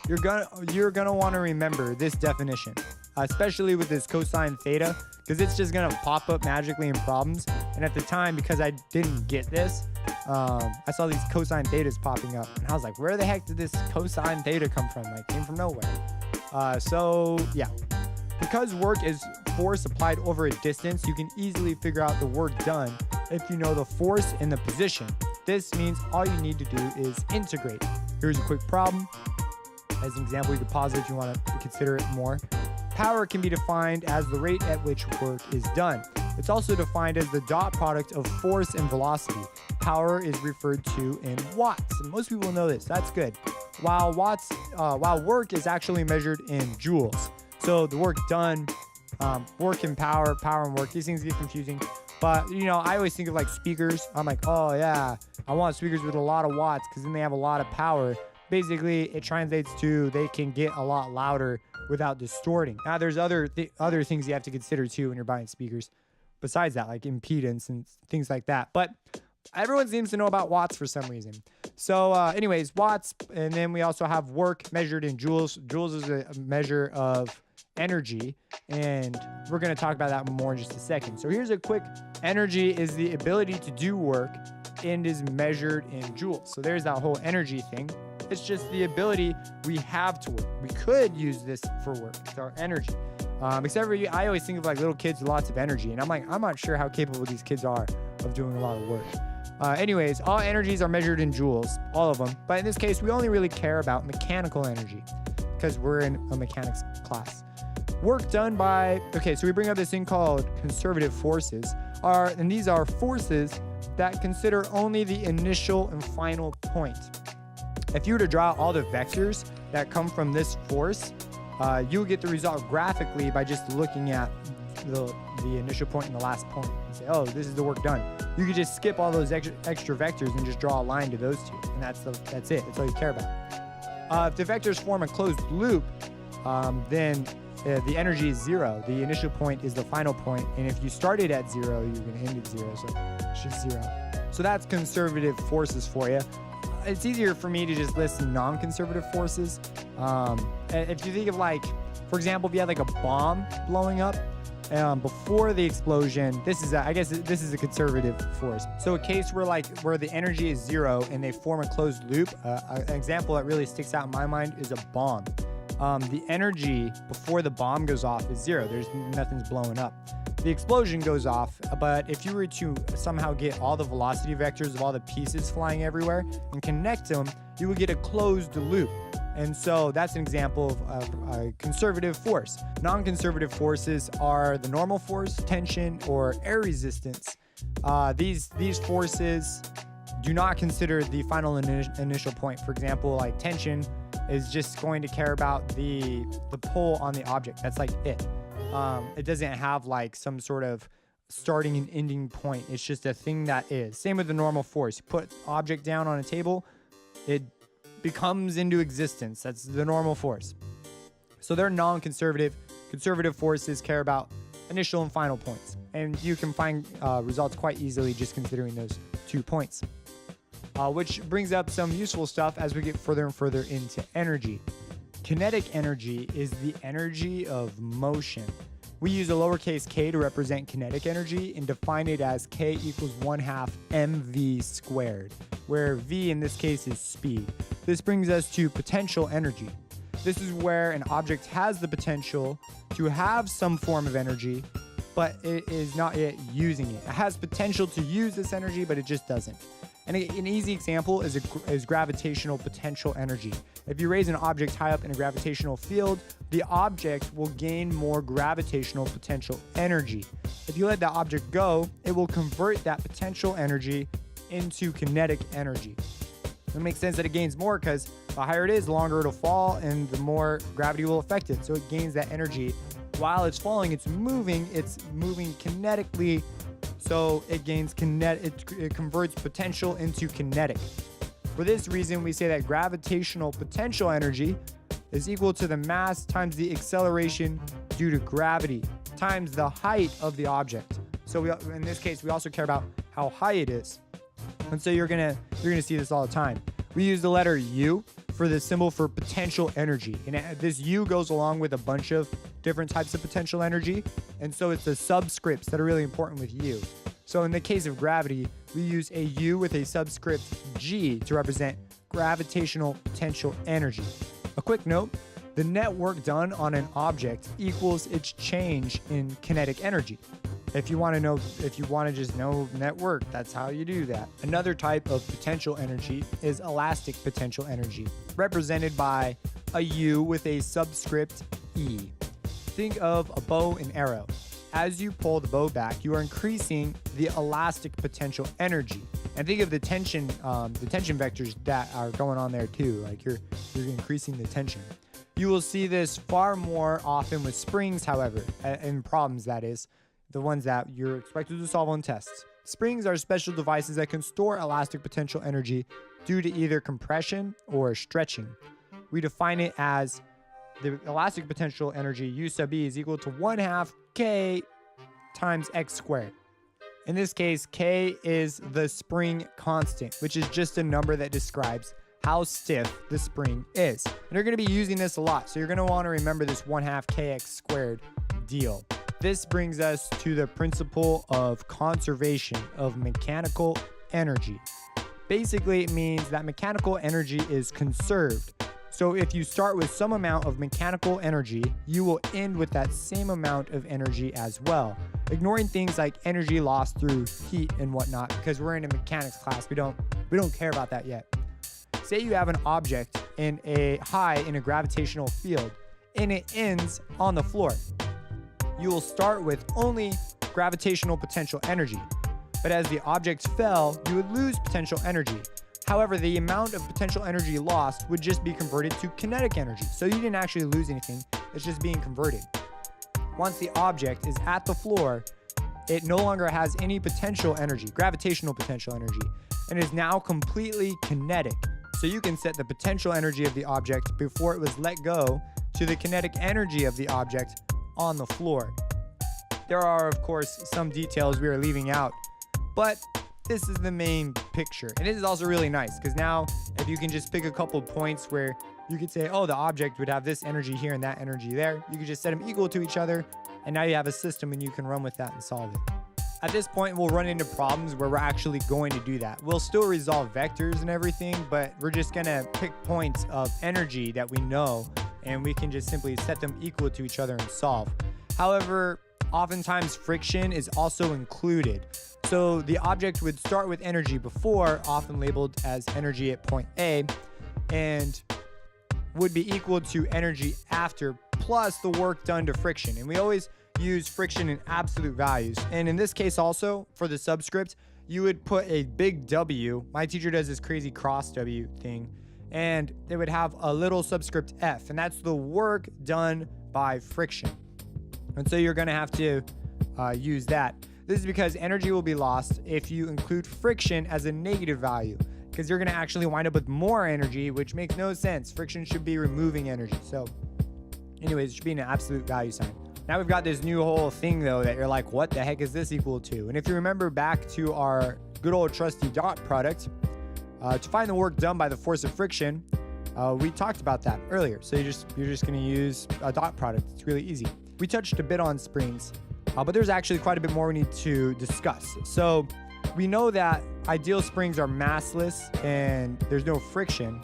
You're gonna want to remember this definition, especially with this cosine theta, because it's just gonna pop up magically in problems. And at the time, because I didn't get this, I saw these cosine thetas popping up, and I was like, where the heck did this cosine theta come from? Like, came from nowhere. So yeah. Because work is force applied over a distance, you can easily figure out the work done if you know the force and the position. This means all you need to do is integrate. Here's a quick problem. As an example, you can pause it if you want to consider it more. Power can be defined as the rate at which work is done. It's also defined as the dot product of force and velocity. Power is referred to in watts, and most people know this. That's good. While work is actually measured in joules. So the work done, work and power, power and work, these things get confusing. But, I always think of like speakers. I'm like, oh yeah, I want speakers with a lot of watts because then they have a lot of power. Basically, it translates to they can get a lot louder without distorting. Now, there's other things you have to consider too when you're buying speakers. Besides that, like impedance and things like that. But everyone seems to know about watts for some reason. So anyways, watts. And then we also have work measured in joules. Joules is a measure of energy. And we're going to talk about that more in just a second. So here's a quick energy is the ability to do work and is measured in joules. So there's that whole energy thing. It's just the ability we have to work. We could use this for work. It's our energy. Except for I always think of like little kids with lots of energy. And I'm like, I'm not sure how capable these kids are of doing a lot of work. Anyways, all energies are measured in joules, all of them. But in this case, we only really care about mechanical energy because we're in a mechanics class. Work done by, so we bring up this thing called conservative forces. And these are forces that consider only the initial and final point. If you were to draw all the vectors that come from this force, you'll get the result graphically by just looking at the initial point and the last point and say, oh, this is the work done. You could just skip all those extra vectors and just draw a line to those two, and that's it. That's all you care about. If the vectors form a closed loop, then the energy is zero. The initial point is the final point, and if you started at zero, you're going to end at zero, so it's just zero. So that's conservative forces for you. It's easier for me to just list non-conservative forces. If you think of like, for example, if you had like a bomb blowing up, before the explosion, this is a conservative force. So a case where the energy is zero and they form a closed loop. An example that really sticks out in my mind is a bomb. The energy before the bomb goes off is zero. Nothing's blowing up. The explosion goes off, but if you were to somehow get all the velocity vectors of all the pieces flying everywhere and connect them, you would get a closed loop. And so that's an example of a conservative force. Non-conservative forces are the normal force, tension, or air resistance. These forces do not consider the final initial point. For example, like tension is just going to care about the pull on the object. That's like it. It doesn't have like some sort of starting and ending point. It's just a thing that is. Same with the normal force. You put object down on a table, it becomes into existence. That's the normal force. So they're non-conservative. Conservative forces care about initial and final points. And you can find results quite easily just considering those 2 points. Which brings up some useful stuff as we get further and further into energy. Kinetic energy is the energy of motion. We use a lowercase k to represent kinetic energy and define it as k equals 1/2 mv squared, where v in this case is speed. This brings us to potential energy. This is where an object has the potential to have some form of energy, but it is not yet using it. It has potential to use this energy, but it just doesn't. And an easy example is gravitational potential energy. If you raise an object high up in a gravitational field, the object will gain more gravitational potential energy. If you let that object go, it will convert that potential energy into kinetic energy. It makes sense that it gains more because the higher it is, the longer it'll fall and the more gravity will affect it. So it gains that energy. While it's falling, it's moving kinetically. So it gains it converts potential into kinetic. For this reason, we say that gravitational potential energy is equal to the mass times the acceleration due to gravity times the height of the object. So in this case, we also care about how high it is. And so you're gonna see this all the time. We use the letter U for the symbol for potential energy. And this U goes along with a bunch of different types of potential energy. And so it's the subscripts that are really important with U. So in the case of gravity, we use a U with a subscript G to represent gravitational potential energy. A quick note, The net work done on an object equals its change in kinetic energy. If you want to just know net work, that's how you do that. Another type of potential energy is elastic potential energy, represented by a U with a subscript E. Think of a bow and arrow. As you pull the bow back, you are increasing the elastic potential energy. And think of the tension vectors that are going on there too. Like you're increasing the tension. You will see this far more often with springs, however, in problems, that is, the ones that you're expected to solve on tests. Springs are special devices that can store elastic potential energy due to either compression or stretching. We define it as the elastic potential energy, U sub E, is equal to 1/2 K times X squared. In this case, K is the spring constant, which is just a number that describes how stiff the spring is. And you're going to be using this a lot, so you're going to want to remember this 1/2 kx squared deal. This brings us to the principle of conservation of mechanical energy. Basically, it means that mechanical energy is conserved. So if you start with some amount of mechanical energy, you will end with that same amount of energy as well. Ignoring things like energy lost through heat and whatnot, because we're in a mechanics class, we don't care about that yet. Say you have an object in a gravitational field and it ends on the floor. You will start with only gravitational potential energy, but as the object fell, you would lose potential energy. However, the amount of potential energy lost would just be converted to kinetic energy. So you didn't actually lose anything, it's just being converted. Once the object is at the floor, it no longer has any potential energy, gravitational potential energy, and is now completely kinetic. So you can set the potential energy of the object before it was let go to the kinetic energy of the object on the floor. There are, of course, some details we are leaving out, but this is the main picture. And this is also really nice because now if you can just pick a couple points where you could say, oh, the object would have this energy here and that energy there, you could just set them equal to each other, and now you have a system and you can run with that and solve it. At this point, we'll run into problems where we're actually going to do that. We'll still resolve vectors and everything, but we're just gonna pick points of energy that we know, and we can just simply set them equal to each other and solve. However, oftentimes friction is also included. So the object would start with energy before, often labeled as energy at point A, and would be equal to energy after, plus the work done to friction. And we always use friction in absolute values. And in this case also, for the subscript, you would put a big W. My teacher does this crazy cross W thing, and it would have a little subscript F, and that's the work done by friction. And so you're gonna have to use that. This is because energy will be lost if you include friction as a negative value, because you're gonna actually wind up with more energy, which makes no sense. Friction should be removing energy. So anyways, it should be an absolute value sign. Now we've got this new whole thing though that you're like, what the heck is this equal to? And if you remember back to our good old trusty dot product, to find the work done by the force of friction, we talked about that earlier. So you're just gonna use a dot product. It's really easy. We touched a bit on springs, but there's actually quite a bit more we need to discuss. So we know that ideal springs are massless and there's no friction,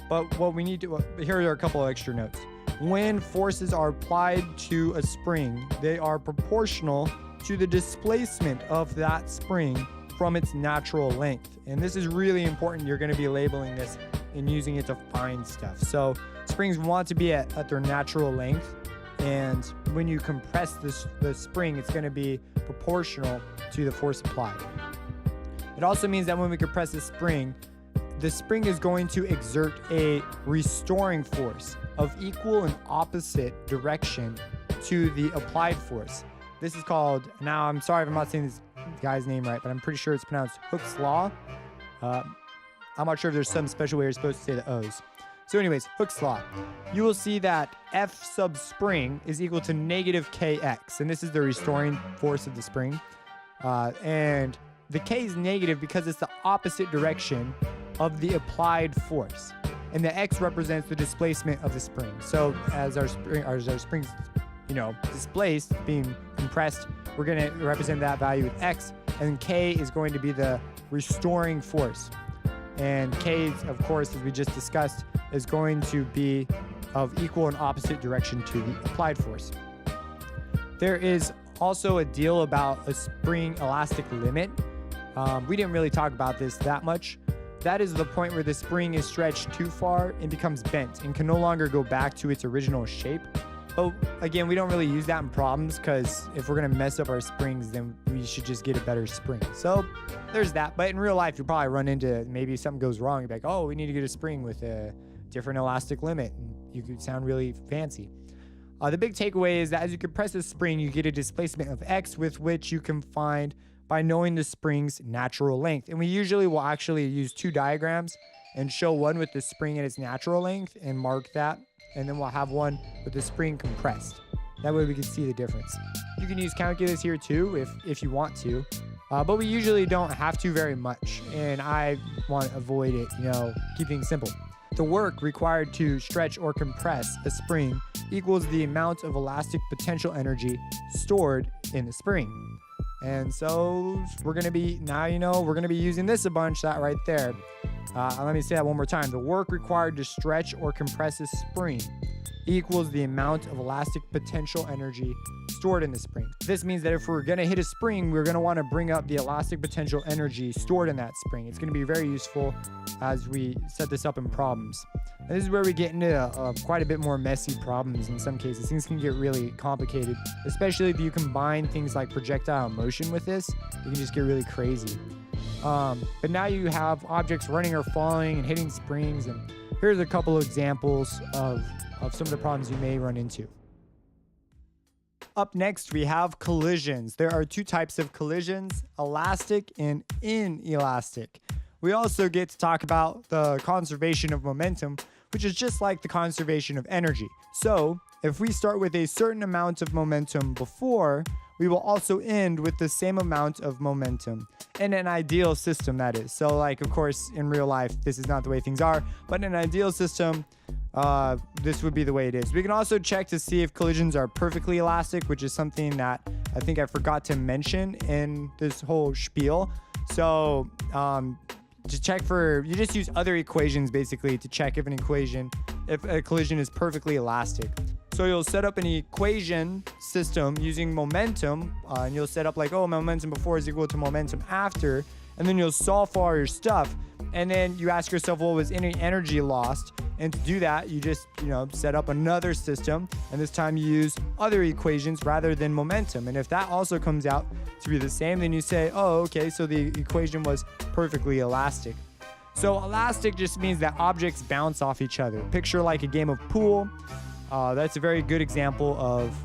but what we need to, here are a couple of extra notes. When forces are applied to a spring, they are proportional to the displacement of that spring from its natural length. And this is really important. You're going to be labeling this and using it to find stuff. So springs want to be at their natural length. And when you compress the spring, it's going to be proportional to the force applied. It also means that when we compress the spring is going to exert a restoring force of equal and opposite direction to the applied force. This is called, now I'm sorry if I'm not saying this guy's name right, but I'm pretty sure it's pronounced Hooke's Law. I'm not sure if there's some special way you're supposed to say the O's. So anyways, Hooke's Law. You will see that F sub spring is equal to negative Kx, and this is the restoring force of the spring. And the K is negative because it's the opposite direction of the applied force. And the X represents the displacement of the spring. So as our spring's, displaced, being compressed, we're going to represent that value with X, and K is going to be the restoring force. And K, of course, as we just discussed, is going to be of equal and opposite direction to the applied force. There is also a deal about a spring elastic limit. We didn't really talk about this that much. That is the point where the spring is stretched too far and becomes bent and can no longer go back to its original shape. But again, we don't really use that in problems because if we're going to mess up our springs, then we should just get a better spring. So there's that. But in real life, you'll probably run into maybe something goes wrong. You'll be like, oh, we need to get a spring with a different elastic limit. And you could sound really fancy. The big takeaway is that as you compress a spring, you get a displacement of x with which you can find by knowing the spring's natural length. And we usually will actually use two diagrams and show one with the spring at its natural length and mark that. And then we'll have one with the spring compressed. That way we can see the difference. You can use calculus here too if you want to. But we usually don't have to very much. And I want to avoid it, keep things simple. The work required to stretch or compress a spring equals the amount of elastic potential energy stored in the spring. And so we're going to be, we're going to be using this a bunch, that right there. Let me say that one more time. The work required to stretch or compress a spring equals the amount of elastic potential energy stored in the spring. This means that if we're going to hit a spring, we're going to want to bring up the elastic potential energy stored in that spring. It's going to be very useful as we set this up in problems. And this is where we get into quite a bit more messy problems in some cases. Things can get really complicated, especially if you combine things like projectile motion with this. You can just get really crazy. But now you have objects running or falling and hitting springs, and here's a couple of examples of some of the problems you may run into. Up next, we have collisions. There are two types of collisions, elastic and inelastic. We also get to talk about the conservation of momentum, which is just like the conservation of energy. So if we start with a certain amount of momentum before, we will also end with the same amount of momentum in an ideal system, that is. So of course, in real life, this is not the way things are, but in an ideal system, this would be the way it is. We can also check to see if collisions are perfectly elastic, which is something that I think I forgot to mention in this whole spiel. So to check you just use other equations basically to check if a collision is perfectly elastic. So you'll set up an equation system using momentum, and you'll set up momentum before is equal to momentum after, and then you'll solve for all your stuff. And then you ask yourself, well, was any energy lost? And to do that, you just, set up another system, and this time you use other equations rather than momentum. And if that also comes out to be the same, then you say, oh, okay, so the equation was perfectly elastic. So elastic just means that objects bounce off each other. Picture like a game of pool. That's a very good example of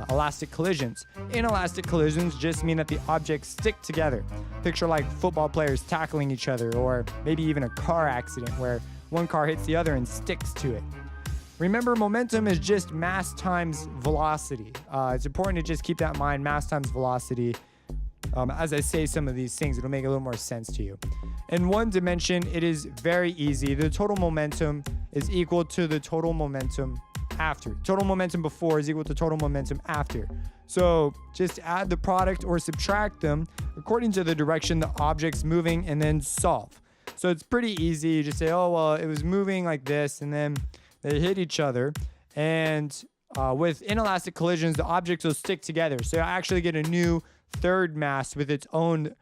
elastic collisions. Inelastic collisions just mean that the objects stick together. Picture like football players tackling each other, or maybe even a car accident where one car hits the other and sticks to it. Remember, momentum is just mass times velocity. It's important to just keep that in mind, mass times velocity. As I say some of these things, it'll make a little more sense to you. In one dimension, it is very easy. The total momentum is equal to the total momentum after. Total momentum before is equal to total momentum after. So just add the product or subtract them according to the direction the object's moving and then solve. So it's pretty easy. You just say, oh, well, it was moving like this, and then they hit each other. And with inelastic collisions, the objects will stick together. So you actually get a new third mass with its own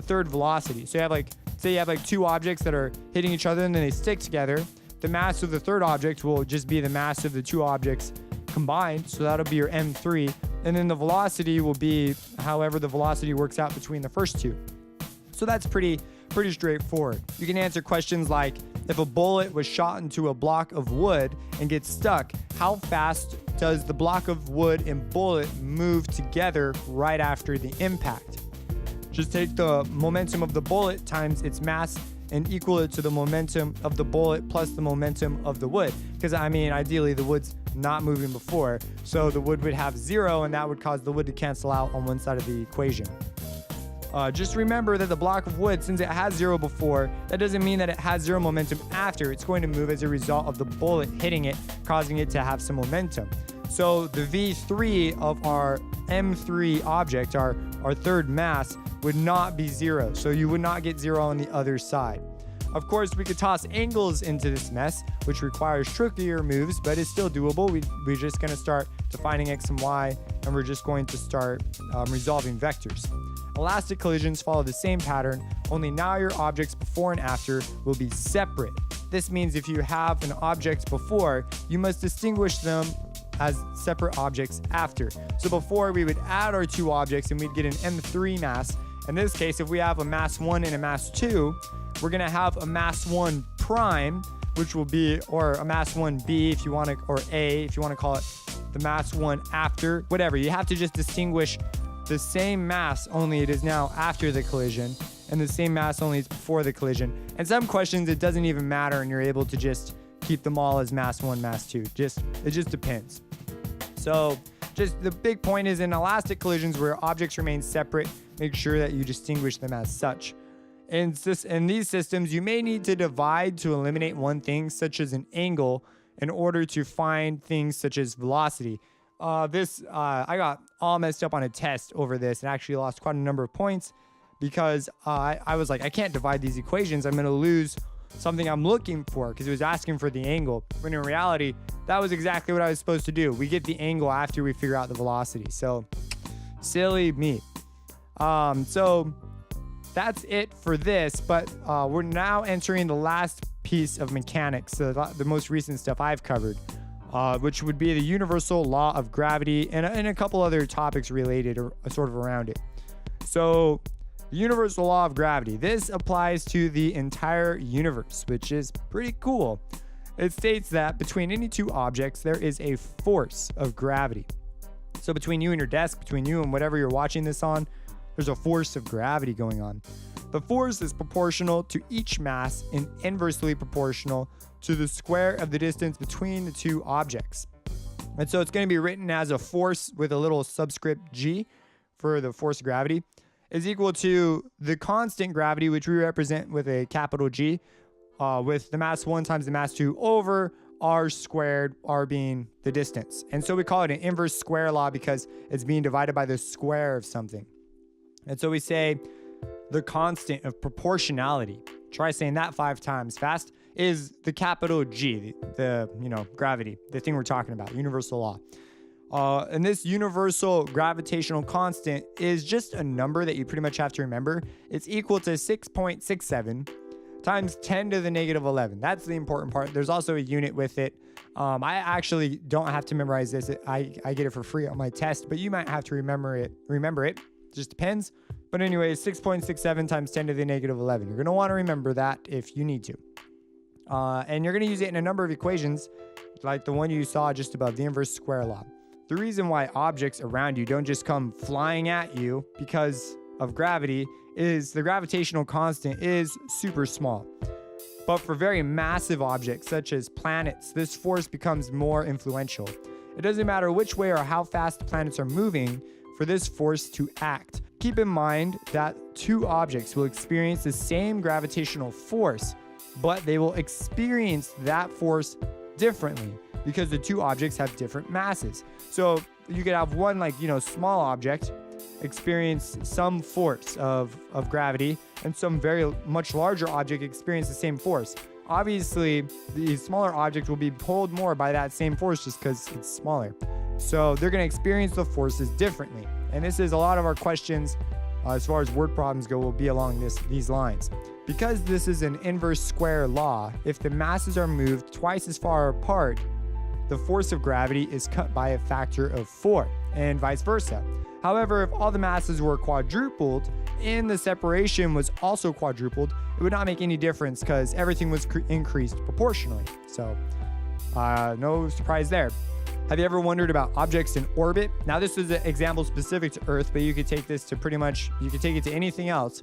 third velocity. So you have two objects that are hitting each other and then they stick together. The mass of the third object will just be the mass of the two objects combined. So that'll be your m3. And then the velocity will be however the velocity works out between the first two. So that's pretty straightforward. You can answer questions like, if a bullet was shot into a block of wood and gets stuck, how fast does the block of wood and bullet move together right after the impact? Just take the momentum of the bullet times its mass and equal it to the momentum of the bullet plus the momentum of the wood. Because, ideally the wood's not moving before, so the wood would have 0, and that would cause the wood to cancel out on one side of the equation. Just remember that the block of wood, since it has 0 before, that doesn't mean that it has 0 momentum after. It's going to move as a result of the bullet hitting it, causing it to have some momentum. So the V3 of our M3 object, our third mass, would not be 0. So you would not get 0 on the other side. Of course, we could toss angles into this mess. which requires trickier moves, but is still doable. We're just going to start defining x and y, and we're just going to start resolving vectors. Elastic collisions follow the same pattern, only now your objects before and after will be separate. This means if you have an object before, you must distinguish them as separate objects after. So before, we would add our two objects and we'd get an M3 mass. In this case, if we have a mass 1 and a mass 2, we're going to have a mass 1 prime, which will be, or a mass 1b if you want to, or a if you want to call it the mass 1 after, whatever. You have to just distinguish the same mass, only it is now after the collision, and the same mass, only it's before the collision. And some questions, it doesn't even matter, and you're able to just keep them all as mass 1, mass 2. It just depends. So just the big point is in elastic collisions where objects remain separate, make sure that you distinguish them as such. In these systems, you may need to divide to eliminate one thing, such as an angle, in order to find things such as velocity. I got all messed up on a test over this and actually lost quite a number of points because I was like, I can't divide these equations. I'm going to lose something I'm looking for because it was asking for the angle. When in reality, that was exactly what I was supposed to do. We get the angle after we figure out the velocity. So silly me. So that's it for this, but we're now entering the last piece of mechanics, the most recent stuff I've covered, which would be the universal law of gravity and a couple other topics related or sort of around it. So the universal law of gravity, this applies to the entire universe, which is pretty cool. It states that between any two objects, there is a force of gravity. So between you and your desk, between you and whatever you're watching this on, there's a force of gravity going on. The force is proportional to each mass and inversely proportional to the square of the distance between the two objects. And so it's going to be written as a force with a little subscript g for the force of gravity is equal to the constant gravity, which we represent with a capital G, with the mass 1 times the mass 2 over r squared, r being the distance. And so we call it an inverse square law because it's being divided by the square of something. And so we say the constant of proportionality, try saying that 5 times fast, is the capital G, the gravity, the thing we're talking about, universal law. And this universal gravitational constant is just a number that you pretty much have to remember. It's equal to 6.67 times 10 to the negative 11. That's the important part. There's also a unit with it. I actually don't have to memorize this. I get it for free on my test, but you might have to remember it. Just depends. But anyway, 6.67 times 10 to the negative 11. You're going to want to remember that if you need to. And you're going to use it in a number of equations, like the one you saw just above, the inverse square law. The reason why objects around you don't just come flying at you because of gravity is the gravitational constant is super small. But for very massive objects, such as planets, this force becomes more influential. It doesn't matter which way or how fast the planets are moving for this force to act. Keep in mind that two objects will experience the same gravitational force, but they will experience that force differently because the two objects have different masses. So you could have one small object experience some force of gravity and some very much larger object experience the same force. Obviously, the smaller object will be pulled more by that same force just because it's smaller. So they're going to experience the forces differently. And this is a lot of our questions as far as word problems go will be along these lines. Because this is an inverse square law, if the masses are moved twice as far apart, the force of gravity is cut by a factor of 4, and vice versa. However, if all the masses were quadrupled and the separation was also quadrupled, it would not make any difference because everything was increased proportionally. So, no surprise there. Have you ever wondered about objects in orbit? Now, this is an example specific to Earth, but you could take this to you could take it to anything else.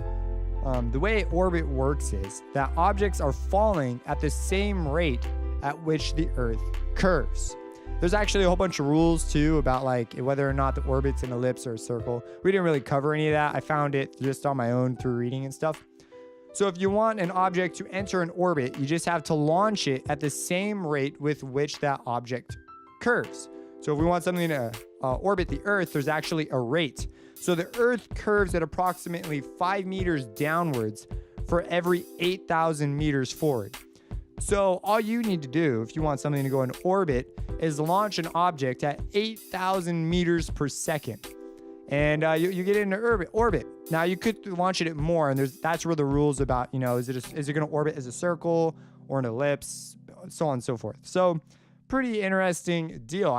The way orbit works is that objects are falling at the same rate at which the Earth curves. There's actually a whole bunch of rules too about whether or not the orbit's an ellipse or a circle. We didn't really cover any of that. I found it just on my own through reading and stuff. So if you want an object to enter an orbit, you just have to launch it at the same rate with which that object curves. So if we want something to orbit the Earth, there's actually a rate. So the Earth curves at approximately 5 meters downwards for every 8,000 meters forward. So all you need to do if you want something to go in orbit is launch an object at 8,000 meters per second. And you get into orbit. Now you could launch it at more, and that's where the rules about, is it going to orbit as a circle or an ellipse, so on and so forth. So pretty interesting deal.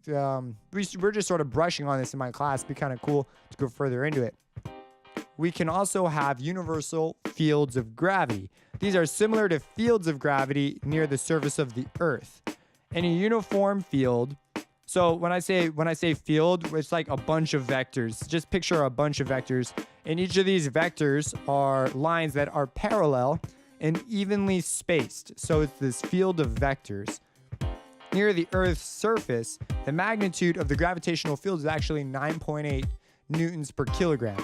We're just sort of brushing on this in my class. It'd be kind of cool to go further into it. We can also have universal fields of gravity. These are similar to fields of gravity near the surface of the Earth. In a uniform field, so when I say field, it's like a bunch of vectors. Just picture a bunch of vectors, and each of these vectors are lines that are parallel and evenly spaced. So it's this field of vectors. Near the Earth's surface, the magnitude of the gravitational field is actually 9.8 newtons per kilogram,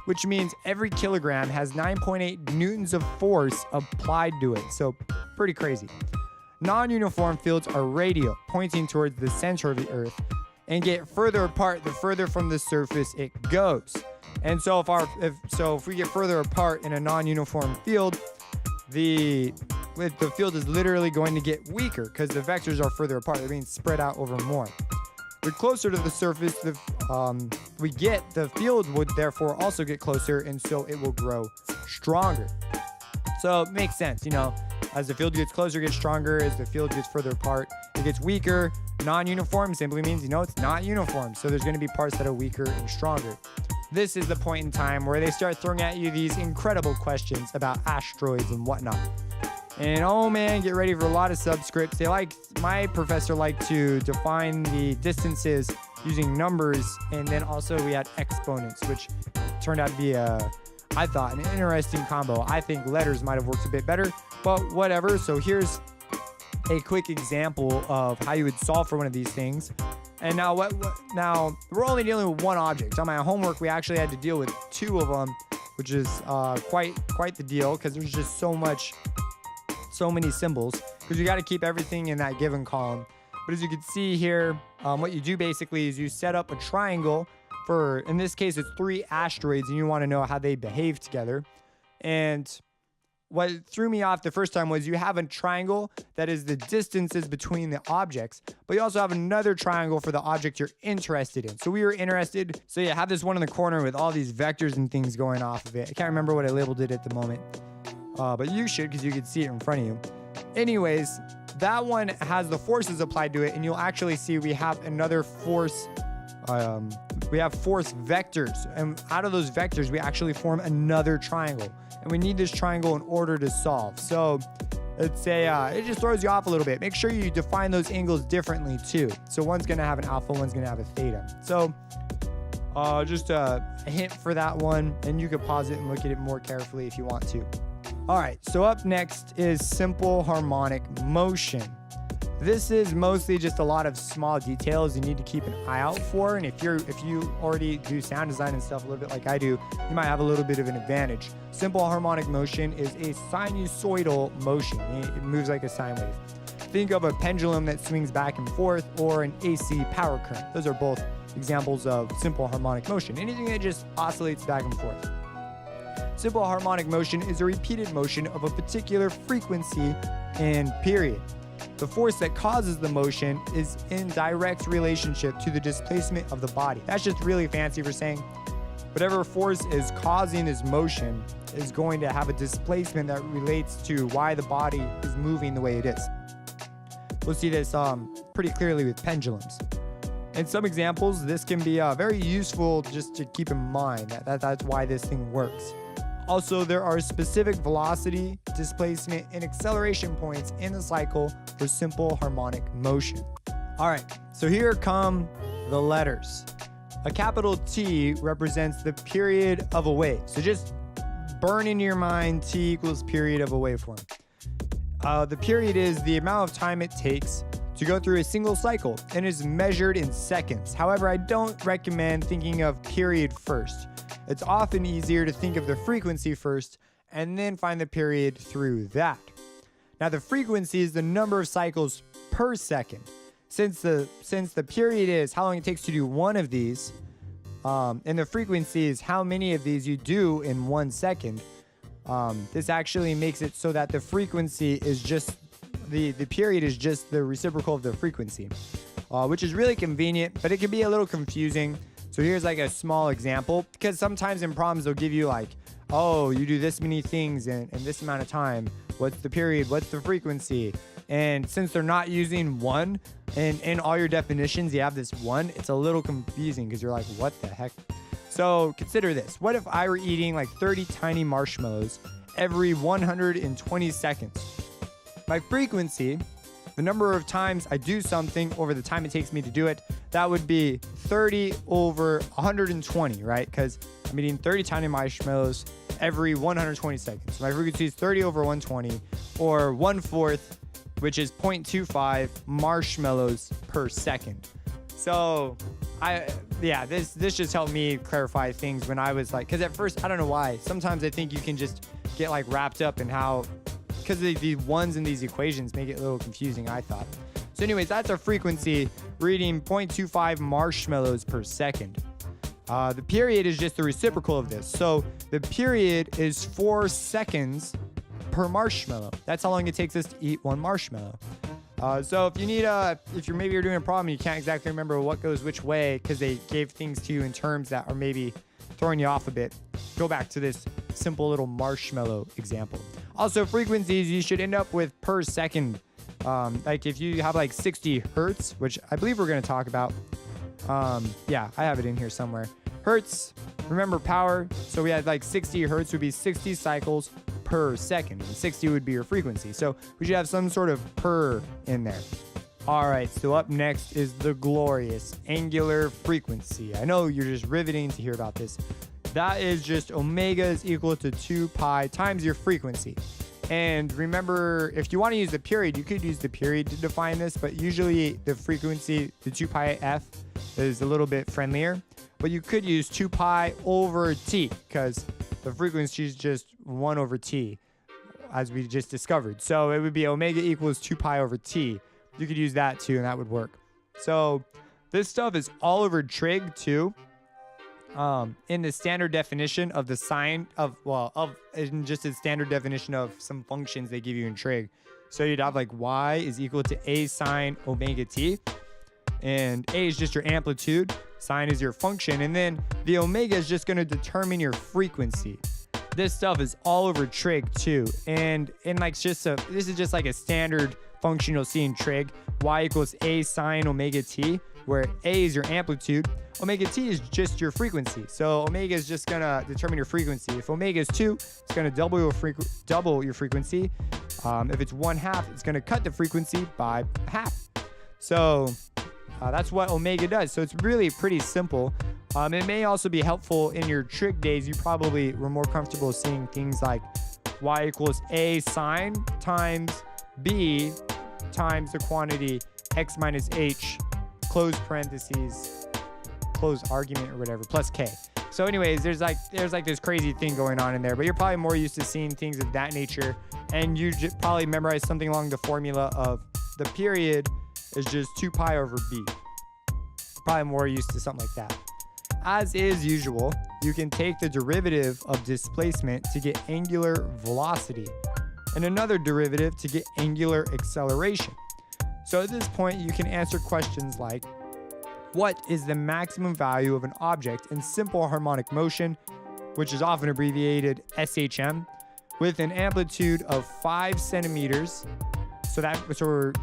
which means every kilogram has 9.8 newtons of force applied to it. So pretty crazy. Non-uniform fields are radial, pointing towards the center of the Earth, and get further apart the further from the surface it goes. And so if we get further apart in a non-uniform field, the field is literally going to get weaker because the vectors are further apart. They're being spread out over more. The closer to the surface the field would therefore also get closer, and so it will grow stronger. So it makes sense, as the field gets closer, it gets stronger. As the field gets further apart, it gets weaker. Non-uniform simply means, it's not uniform. So there's going to be parts that are weaker and stronger. This is the point in time where they start throwing at you these incredible questions about asteroids and whatnot. And oh man, get ready for a lot of subscripts. My professor liked to define the distances using numbers, and then also we had exponents, which turned out to be I thought, an interesting combo. I think letters might have worked a bit better, but whatever. So here's a quick example of how you would solve for one of these things. And now now we're only dealing with one object. On my homework, we actually had to deal with two of them, which is quite the deal because there's just so many symbols, because you got to keep everything in that given column. But as you can see here, what you do basically is you set up a triangle for, in this case, it's 3 asteroids, and you want to know how they behave together. And what threw me off the first time was you have a triangle that is the distances between the objects, but you also have another triangle for the object you're interested in. So we were interested, so you have this one in the corner with all these vectors and things going off of it. I can't remember what I labeled it at the moment. But you should, because you can see it in front of you. Anyways, that one has the forces applied to it, and you'll actually see we have another force. We have force vectors, and out of those vectors, we actually form another triangle. And we need this triangle in order to solve. So it just throws you off a little bit. Make sure you define those angles differently too. So one's going to have an alpha, one's going to have a theta. So just a hint for that one, and you could pause it and look at it more carefully if you want to. All right, so up next is simple harmonic motion. This is mostly just a lot of small details you need to keep an eye out for. And if you already do sound design and stuff a little bit like I do, you might have a little bit of an advantage. Simple harmonic motion is a sinusoidal motion. It moves like a sine wave. Think of a pendulum that swings back and forth, or an AC power current. Those are both examples of simple harmonic motion. Anything that just oscillates back and forth. Simple harmonic motion is a repeated motion of a particular frequency and period. The force that causes the motion is in direct relationship to the displacement of the body. That's just really fancy for saying whatever force is causing this motion is going to have a displacement that relates to why the body is moving the way it is. We'll see this pretty clearly with pendulums. In some examples, this can be very useful just to keep in mind. That's why this thing works. Also, there are specific velocity, displacement, and acceleration points in the cycle for simple harmonic motion. All right, so here come the letters. A capital T represents the period of a wave. So just burn in your mind T equals period of a waveform. The period is the amount of time it takes to go through a single cycle and is measured in seconds. However, I don't recommend thinking of period first. It's often easier to think of the frequency first and then find the period through that. Now, the frequency is the number of cycles per second. Since the period is how long it takes to do one of these, and the frequency is how many of these you do in 1 second, this actually makes it so that the frequency is just the period is just the reciprocal of the frequency, which is really convenient, but it can be a little confusing. So here's like a small example, because sometimes in problems they'll give you like, oh, you do this many things in this amount of time. What's the period? What's the frequency? And since they're not using one, and in all your definitions you have this one, it's a little confusing because you're like, what the heck? So consider this. What if I were eating like 30 tiny marshmallows every 120 seconds? My frequency, the number of times I do something over the time it takes me to do it, that would be 30 over 120, right? Because I'm eating 30 tiny marshmallows every 120 seconds. My frequency is 30 over 120, or 1/4, which is 0.25 marshmallows per second. So this just helped me clarify things when I was like, because at first, I don't know why. Sometimes I think you can just get like wrapped up in how, because the ones in these equations make it a little confusing, I thought. So anyways, that's our frequency, reading 0.25 marshmallows per second. The period is just the reciprocal of this. So the period is 4 seconds per marshmallow. That's how long it takes us to eat one marshmallow. So if you need if you're doing a problem, you can't exactly remember what goes which way because they gave things to you in terms that are maybe throwing you off a bit, go back to this simple little marshmallow example. Also, frequencies you should end up with per second. Like if you have like 60 hertz, which I believe we're going to talk about. Yeah, I have it in here somewhere. Hertz, remember power. So we had like 60 hertz would be 60 cycles per second. And 60 would be your frequency. So we should have some sort of per in there. All right, so up next is the glorious angular frequency. I know you're just riveting to hear about this. That is just omega is equal to 2 pi times your frequency. And remember, if you want to use the period, you could use the period to define this, but usually the frequency, the 2 pi f, is a little bit friendlier. But you could use 2 pi over t, because the frequency is just 1 over t, as we just discovered. So it would be omega equals 2 pi over t. You could use that too, and that would work. So this stuff is all over trig too. In the standard definition of the sine of, in just a standard definition of some functions they give you in trig. So you'd have like y is equal to a sine omega t. And a is just your amplitude. Sine is your function. And then the omega is just going to determine your frequency. This stuff is all over trig too. And like this is just like a standard function you'll see in trig. Y equals a sine omega t, where a is your amplitude. Omega t is just your frequency. So omega is just going to determine your frequency. If omega is 2, it's going to double your frequency. If it's 1/2, it's going to cut the frequency by half. So that's what omega does. So it's really pretty simple. It may also be helpful in your trig days. You probably were more comfortable seeing things like y equals a sine times b times the quantity x minus h, close parentheses, close argument or whatever, plus k. So anyways, there's like this crazy thing going on in there, but you're probably more used to seeing things of that nature, and you probably memorize something along the formula of the period is just 2 pi over b. Probably more used to something like that. As is usual, you can take the derivative of displacement to get angular velocity, and another derivative to get angular acceleration. So at this point, you can answer questions like, what is the maximum value of an object in simple harmonic motion, which is often abbreviated SHM, with an amplitude of 5 centimeters. So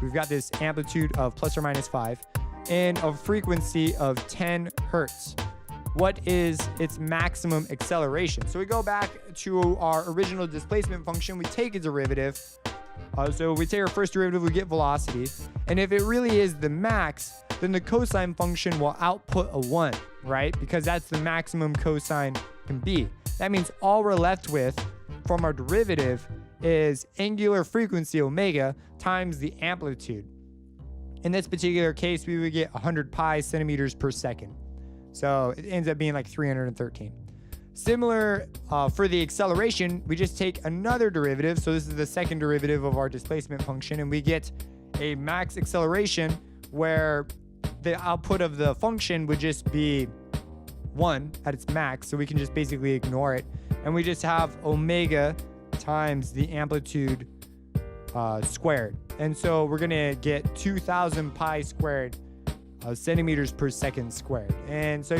we've got this amplitude of plus or minus 5, and a frequency of 10 hertz. What is its maximum acceleration? So we go back to our original displacement function. We take a derivative. So we take our first derivative, we get velocity. And if it really is the max, then the cosine function will output a 1, right? Because that's the maximum cosine can be. That means all we're left with from our derivative is angular frequency omega times the amplitude. In this particular case, we would get 100 pi centimeters per second. So it ends up being like 313. Similar for the acceleration, we just take another derivative. So this is the second derivative of our displacement function, and we get a max acceleration where the output of the function would just be 1 at its max. So we can just basically ignore it. And we just have omega times the amplitude squared. And so we're going to get 2,000 pi squared centimeters per second squared. And so,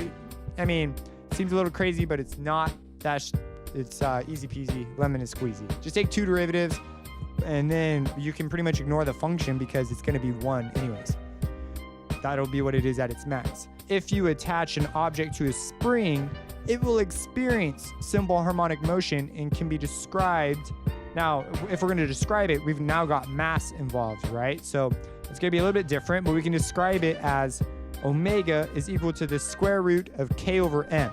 I mean, it seems a little crazy, but it's not. It's easy peasy, lemon is squeezy. Just take two derivatives, and then you can pretty much ignore the function because it's going to be 1 anyways. That'll be what it is at its max. If you attach an object to a spring, it will experience simple harmonic motion and can be described. Now, if we're going to describe it, we've now got mass involved, right? So it's going to be a little bit different, but we can describe it as omega is equal to the square root of k over m.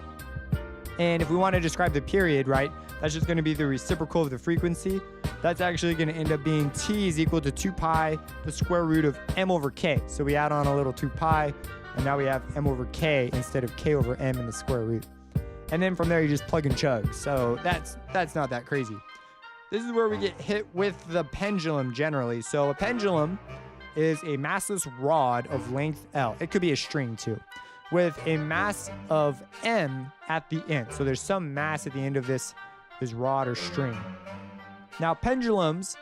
And if we want to describe the period, right, that's just going to be the reciprocal of the frequency. That's actually going to end up being t is equal to 2 pi, the square root of m over k. So we add on a little 2 pi, and now we have m over k instead of k over m in the square root. And then from there, you just plug and chug. So that's not that crazy. This is where we get hit with the pendulum generally. So a pendulum is a massless rod of length L. It could be a string too, with a mass of m at the end. So there's some mass at the end of this rod or string. Now, pendulums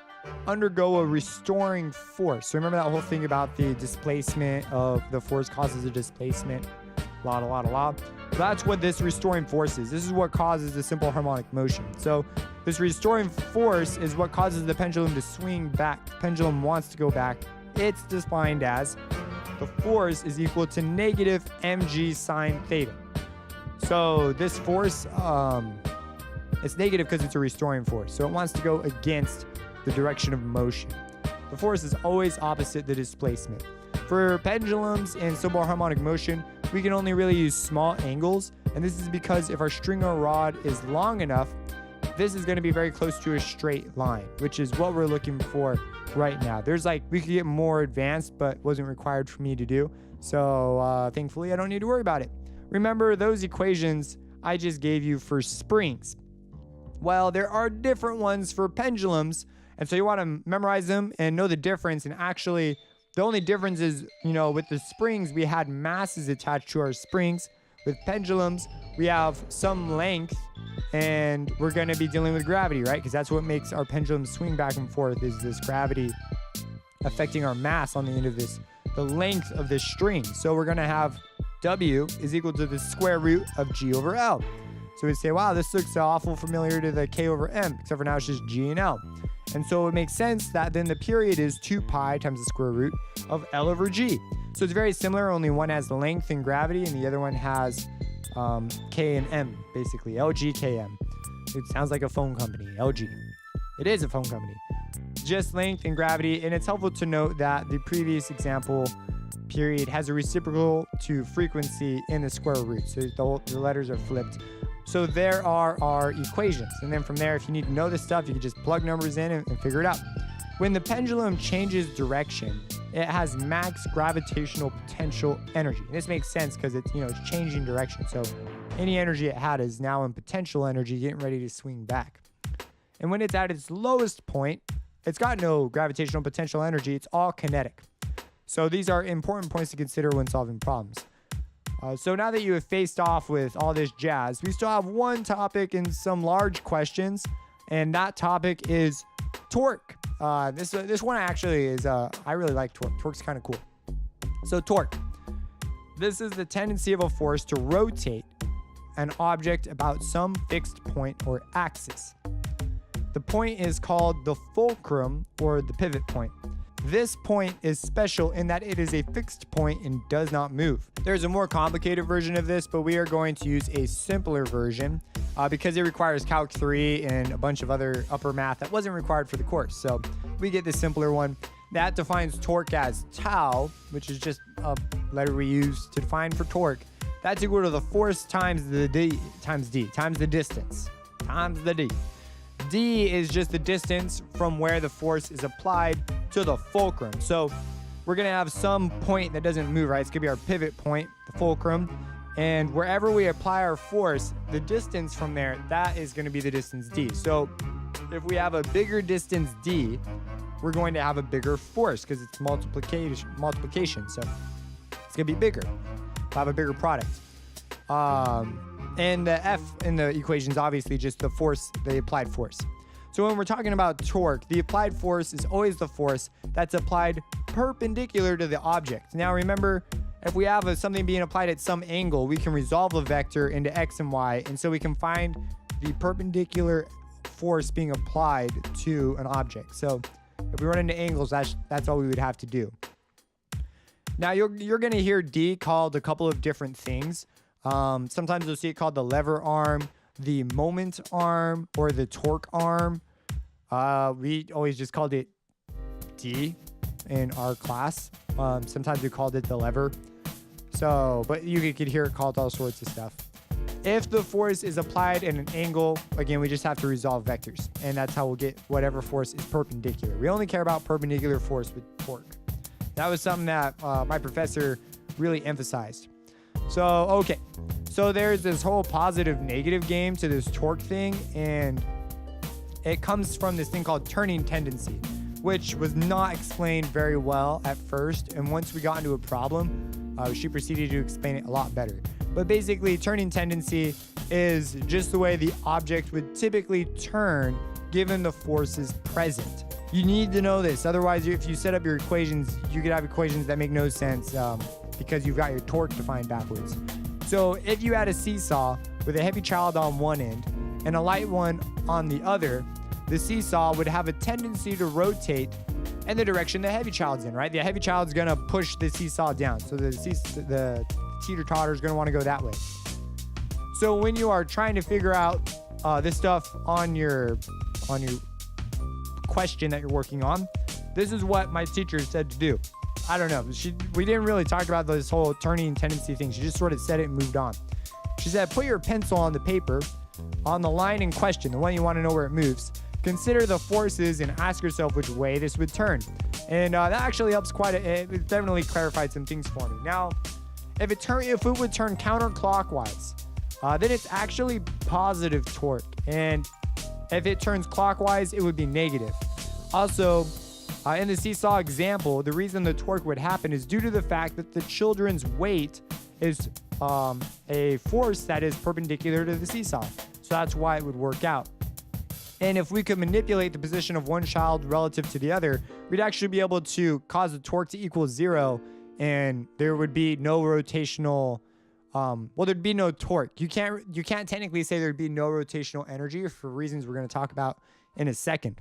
undergo a restoring force. So remember that whole thing about the displacement of the force causes a displacement? That's what this restoring force is. This is what causes the simple harmonic motion. So this restoring force is what causes the pendulum to swing back. The pendulum wants to go back. It's defined as the force is equal to negative mg sine theta. So this force, it's negative because it's a restoring force. So it wants to go against the direction of motion. The force is always opposite the displacement. For pendulums and simple harmonic motion, we can only really use small angles. And this is because if our string or rod is long enough, this is going to be very close to a straight line, which is what we're looking for right now. We could get more advanced, but wasn't required for me to do. So thankfully, I don't need to worry about it. Remember those equations I just gave you for springs. Well, there are different ones for pendulums. And so you want to memorize them and know the difference. And actually, the only difference is, with the springs, we had masses attached to our springs. With pendulums, we have some length, and we're going to be dealing with gravity, right? Because that's what makes our pendulum swing back and forth, is this gravity affecting our mass on the end of the length of this string. So we're going to have W is equal to the square root of G over L. So we'd say, wow, this looks awful familiar to the K over M, except for now it's just G and L. And so it makes sense that then the period is 2 pi times the square root of L over G. So it's very similar, only one has the length and gravity, and the other one has K and M, basically, LGKM. It sounds like a phone company, LG. It is a phone company. Just length and gravity, and it's helpful to note that the previous example period has a reciprocal to frequency in the square root, so the letters are flipped. So there are our equations. And then from there, if you need to know this stuff, you can just plug numbers in and figure it out. When the pendulum changes direction, it has max gravitational potential energy. And this makes sense because it's changing direction. So any energy it had is now in potential energy, getting ready to swing back. And when it's at its lowest point, it's got no gravitational potential energy. It's all kinetic. So these are important points to consider when solving problems. So now that you have faced off with all this jazz, we still have one topic and some large questions, and that topic is torque. This one actually is, I really like torque. Torque's kind of cool. So torque. This is the tendency of a force to rotate an object about some fixed point or axis. The point is called the fulcrum or the pivot point. This point is special in that it is a fixed point and does not move. There's a more complicated version of this, but we are going to use a simpler version because it requires Calc 3 and a bunch of other upper math that wasn't required for the course. So we get the simpler one. That defines torque as tau, which is just a letter we use to define for torque. That's equal to the force times the d times the distance times the d. D is just the distance from where the force is applied to the fulcrum. So we're going to have some point that doesn't move, right? It's going to be our pivot point, the fulcrum. And wherever we apply our force, the distance from there, that is going to be the distance D. So if we have a bigger distance D, we're going to have a bigger force because it's multiplication. So it's going to be bigger. We'll have a bigger product. And the F in the equation is obviously just the force, the applied force. So when we're talking about torque, the applied force is always the force that's applied perpendicular to the object. Now remember, if we have something being applied at some angle, we can resolve a vector into x and y, and so we can find the perpendicular force being applied to an object. So if we run into angles, that's all we would have to do. Now you're going to hear D called a couple of different things. Sometimes you'll see it called the lever arm, the moment arm, or the torque arm. We always just called it D in our class. Sometimes we called it the lever. So, but you could hear it called all sorts of stuff. If the force is applied at an angle, again, we just have to resolve vectors. And that's how we'll get whatever force is perpendicular. We only care about perpendicular force with torque. That was something that my professor really emphasized. So, okay. So there's this whole positive negative game to this torque thing. And it comes from this thing called turning tendency, which was not explained very well at first. And once we got into a problem, she proceeded to explain it a lot better. But basically, turning tendency is just the way the object would typically turn given the forces present. You need to know this. Otherwise, if you set up your equations, you could have equations that make no sense because you've got your torque defined backwards. So if you had a seesaw with a heavy child on one end and a light one on the other, the seesaw would have a tendency to rotate in the direction the heavy child's in, right? The heavy child's gonna push the seesaw down. So the teeter-totter is gonna wanna go that way. So when you are trying to figure out this stuff on your question that you're working on, this is what my teacher said to do. I don't know. We didn't really talk about this whole turning tendency thing. She just sort of said it and moved on. She said, put your pencil on the paper on the line in question, the one you want to know where it moves. Consider the forces and ask yourself which way this would turn. And that actually helps it definitely clarified some things for me. Now, if it would turn counterclockwise, then it's actually positive torque. And if it turns clockwise, it would be negative. Also, in the seesaw example, the reason the torque would happen is due to the fact that the children's weight is a force that is perpendicular to the seesaw. So that's why it would work out. And if we could manipulate the position of one child relative to the other, we'd actually be able to cause the torque to equal 0, and there would be no rotational, there'd be no torque. You can't technically say there'd be no rotational energy for reasons we're going to talk about in a second.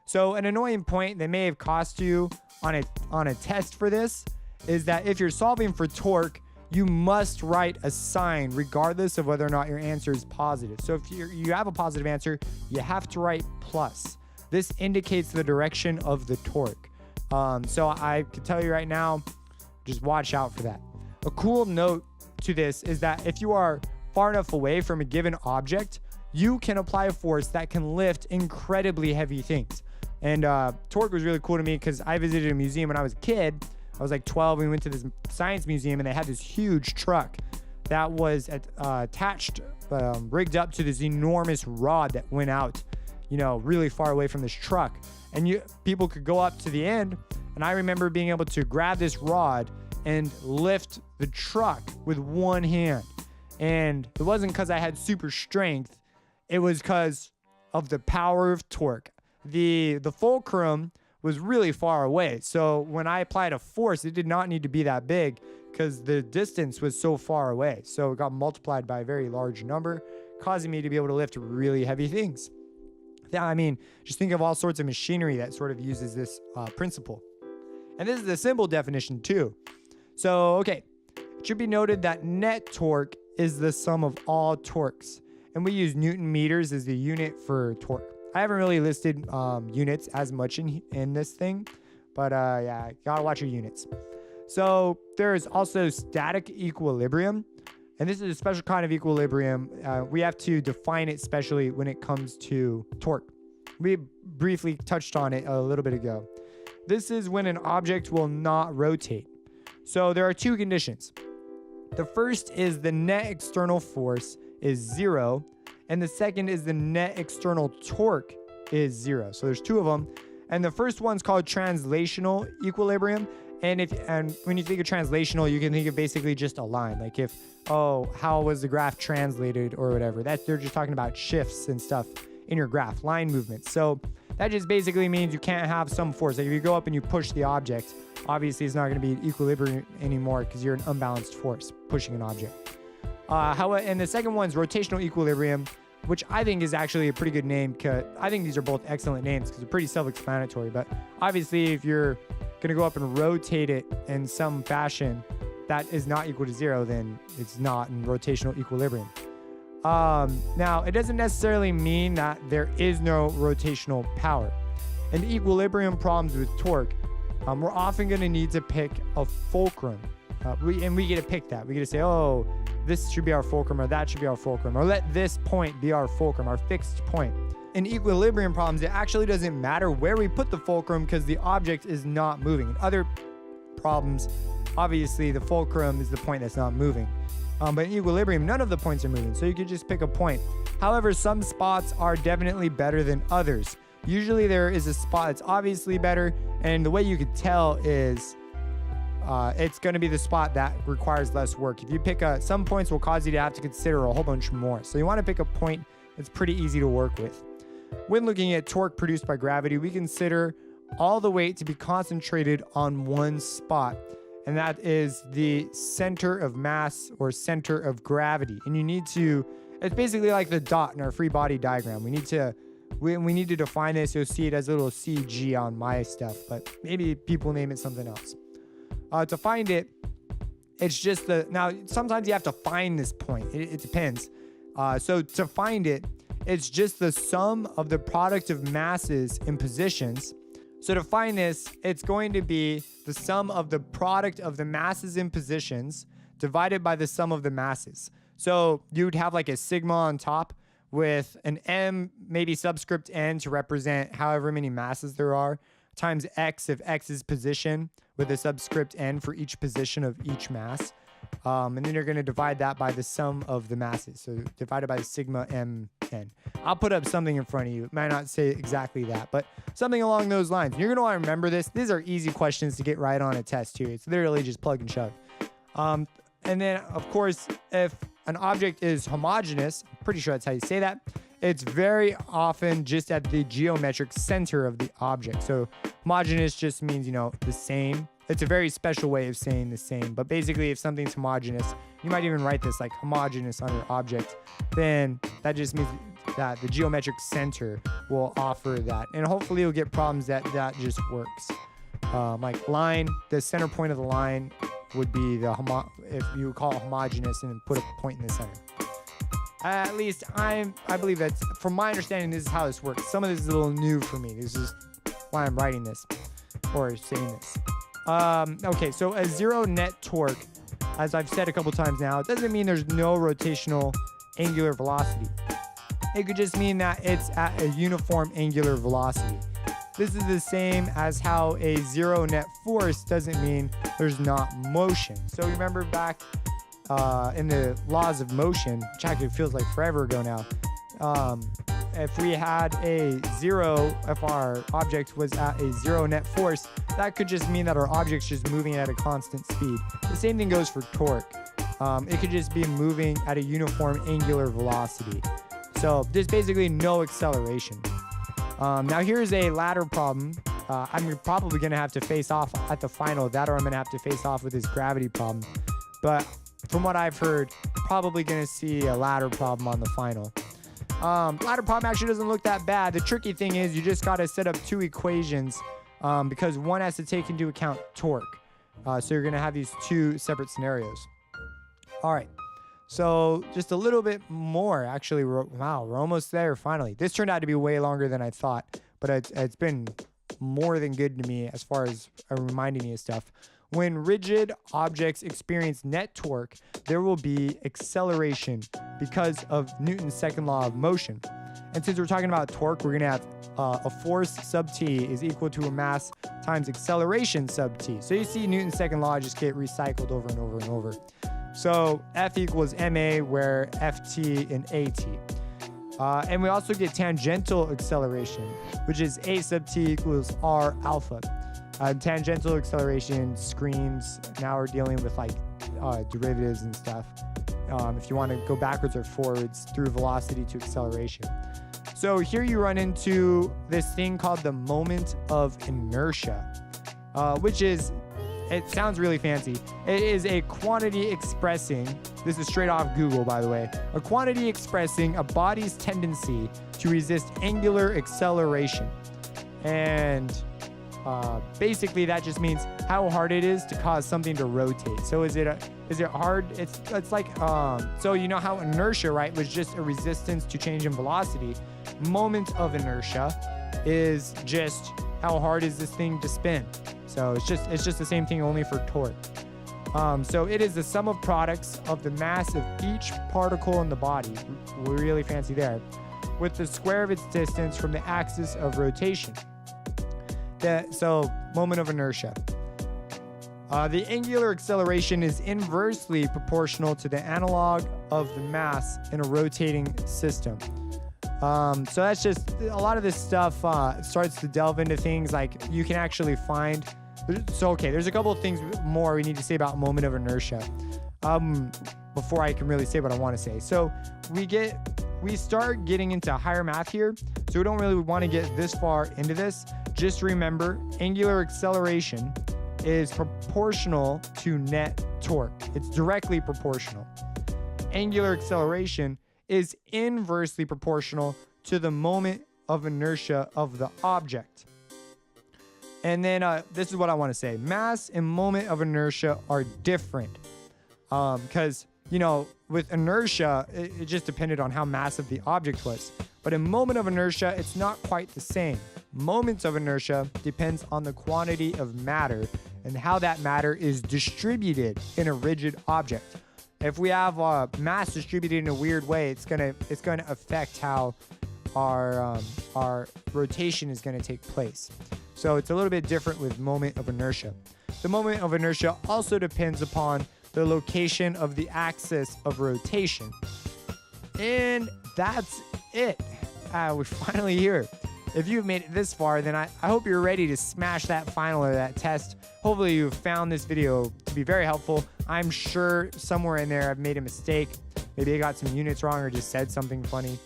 So an annoying point that may have cost you on a test for this is that if you're solving for torque, you must write a sign regardless of whether or not your answer is positive. So if you have a positive answer, you have to write plus. This indicates the direction of the torque. So I can tell you right now, just watch out for that. A cool note to this is that if you are far enough away from a given object, you can apply a force that can lift incredibly heavy things. And torque was really cool to me because I visited a museum when I was a kid. I was like 12. We went to this science museum and they had this huge truck that was attached, rigged up to this enormous rod that went out, really far away from this truck. And people could go up to the end. And I remember being able to grab this rod and lift the truck with one hand. And it wasn't because I had super strength. It was because of the power of torque. The fulcrum was really far away. So when I applied a force, it did not need to be that big because the distance was so far away. So it got multiplied by a very large number, causing me to be able to lift really heavy things. I mean, just think of all sorts of machinery that sort of uses this principle. And this is the simple definition too. So, okay, it should be noted that net torque is the sum of all torques. And we use Newton meters as the unit for torque. I haven't really listed units as much in this thing, but yeah, gotta watch your units. So there's also static equilibrium, and this is a special kind of equilibrium. We have to define it specially when it comes to torque. We briefly touched on it a little bit ago. This is when an object will not rotate. So there are two conditions. The first is the net external force is 0, and the second is the net external torque is 0. So there's two of them. And the first one's called translational equilibrium. And when you think of translational, you can think of basically just a line. Like how was the graph translated or whatever. They're just talking about shifts and stuff in your graph, line movements. So that just basically means you can't have some force. Like if you go up and you push the object, obviously it's not going to be in equilibrium anymore because you're an unbalanced force pushing an object. And the second one is rotational equilibrium, which I think is actually a pretty good name, because I think these are both excellent names because they're pretty self-explanatory. But obviously if you're going to go up and rotate it in some fashion that is not equal to zero, then it's not in rotational equilibrium. Now, it doesn't necessarily mean that there is no rotational power. In equilibrium problems with torque, we're often going to need to pick a fulcrum. We get to pick that. We get to say, oh, this should be our fulcrum, or that should be our fulcrum, or let this point be our fulcrum, our fixed point. In equilibrium problems, it actually doesn't matter where we put the fulcrum because the object is not moving. In other problems, obviously, the fulcrum is the point that's not moving. But in equilibrium, none of the points are moving, so you could just pick a point. However, some spots are definitely better than others. Usually there is a spot that's obviously better, and the way you could tell is it's going to be the spot that requires less work. If you pick some points will cause you to have to consider a whole bunch more. So you want to pick a point that's pretty easy to work with. When looking at torque produced by gravity, we consider all the weight to be concentrated on one spot, and that is the center of mass or center of gravity. And it's basically like the dot in our free body diagram. We need to define this. You'll see it as a little CG on my stuff, but maybe people name it something else. To find it, it's just now sometimes you have to find this point. It depends. So to find it, it's just the sum of the product of masses in positions. So to find this, it's going to be the sum of the product of the masses in positions divided by the sum of the masses. So you'd have like a sigma on top with an m, maybe subscript n, to represent however many masses there are, times x if x is position, with a subscript n for each position of each mass. And then you're going to divide that by the sum of the masses. So divided by sigma mn. I'll put up something in front of you. It might not say exactly that, but something along those lines. You're going to want to remember this. These are easy questions to get right on a test too. It's literally just plug and shove. And then, of course, if an object is homogeneous, I'm pretty sure that's how you say that, it's very often just at the geometric center of the object. So homogeneous just means, the same. It's a very special way of saying the same. But basically, if something's homogeneous, you might even write this like homogeneous on your object, then that just means that the geometric center will offer that. And hopefully you'll get problems that just works. Like line, the center point of the line would be if you call it homogeneous and put a point in the center. At least I believe that's, from my understanding, this is how this works. Some of this is a little new for me. This is why I'm writing this or saying this. Okay, so a zero net torque, as I've said a couple times now, it doesn't mean there's no rotational angular velocity. It could just mean that it's at a uniform angular velocity. This is the same as how a zero net force doesn't mean there's not motion. So remember back in the laws of motion, which actually feels like forever ago now, if we had a zero, if our object was at a zero net force, that could just mean that our object's just moving at a constant speed. The same thing goes for torque. It could just be moving at a uniform angular velocity. So there's basically no acceleration. Now here's a ladder problem. I'm probably going to have to face off at the final, that or I'm going to have to face off with this gravity problem. But from what I've heard, probably going to see a ladder problem on the final. Ladder problem actually doesn't look that bad. The tricky thing is you just got to set up two equations because one has to take into account torque. So you're going to have these two separate scenarios. All right. So just a little bit more, actually. Wow, we're almost there finally. This turned out to be way longer than I thought, but it's been more than good to me as far as reminding me of stuff. When rigid objects experience net torque, there will be acceleration because of Newton's second law of motion. And since we're talking about torque, we're going to have a force sub t is equal to a mass times acceleration sub t. So you see Newton's second law just get recycled over and over and over. So F equals ma, where Ft and At. And we also get tangential acceleration, which is A sub t equals R alpha. Tangential acceleration screams, now we're dealing with like derivatives and stuff. If you want to go backwards or forwards through velocity to acceleration. So here you run into this thing called the moment of inertia, which is, it sounds really fancy. It is a quantity expressing, this is straight off Google, by the way, a quantity expressing a body's tendency to resist angular acceleration. And basically that just means how hard it is to cause something to rotate. So is it hard? It's like, so you know how inertia, right, was just a resistance to change in velocity. Moment of inertia is just how hard is this thing to spin. So it's just the same thing, only for torque. So it is the sum of products of the mass of each particle in the body, we're really fancy there, with the square of its distance from the axis of rotation. So moment of inertia. The angular acceleration is inversely proportional to the analog of the mass in a rotating system. So that's just, a lot of this stuff starts to delve into things like you can actually find. So, okay, there's a couple of things more we need to say about moment of inertia before I can really say what I want to say. So we start getting into higher math here, so we don't really want to get this far into this. Just remember, angular acceleration is proportional to net torque. It's directly proportional. Angular acceleration is inversely proportional to the moment of inertia of the object. And then this is what I want to say. Mass and moment of inertia are different because, you know, with inertia, it just depended on how massive the object was. But in moment of inertia, it's not quite the same. Moments of inertia depends on the quantity of matter and how that matter is distributed in a rigid object. If we have mass distributed in a weird way, it's gonna affect how our rotation is gonna take place. So it's a little bit different with moment of inertia. The moment of inertia also depends upon the location of the axis of rotation. And that's it. We're finally here. If you've made it this far, then I hope you're ready to smash that final or that test. Hopefully you've found this video to be very helpful. I'm sure somewhere in there I've made a mistake. Maybe I got some units wrong or just said something funny.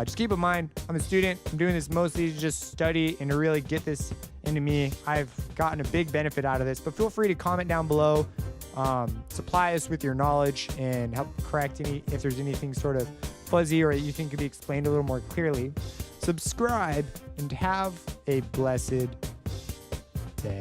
Just keep in mind, I'm a student. I'm doing this mostly to just study and to really get this into me. I've gotten a big benefit out of this, but feel free to comment down below. Supply us with your knowledge and help correct if there's anything sort of fuzzy or you think could be explained a little more clearly. Subscribe and have a blessed day.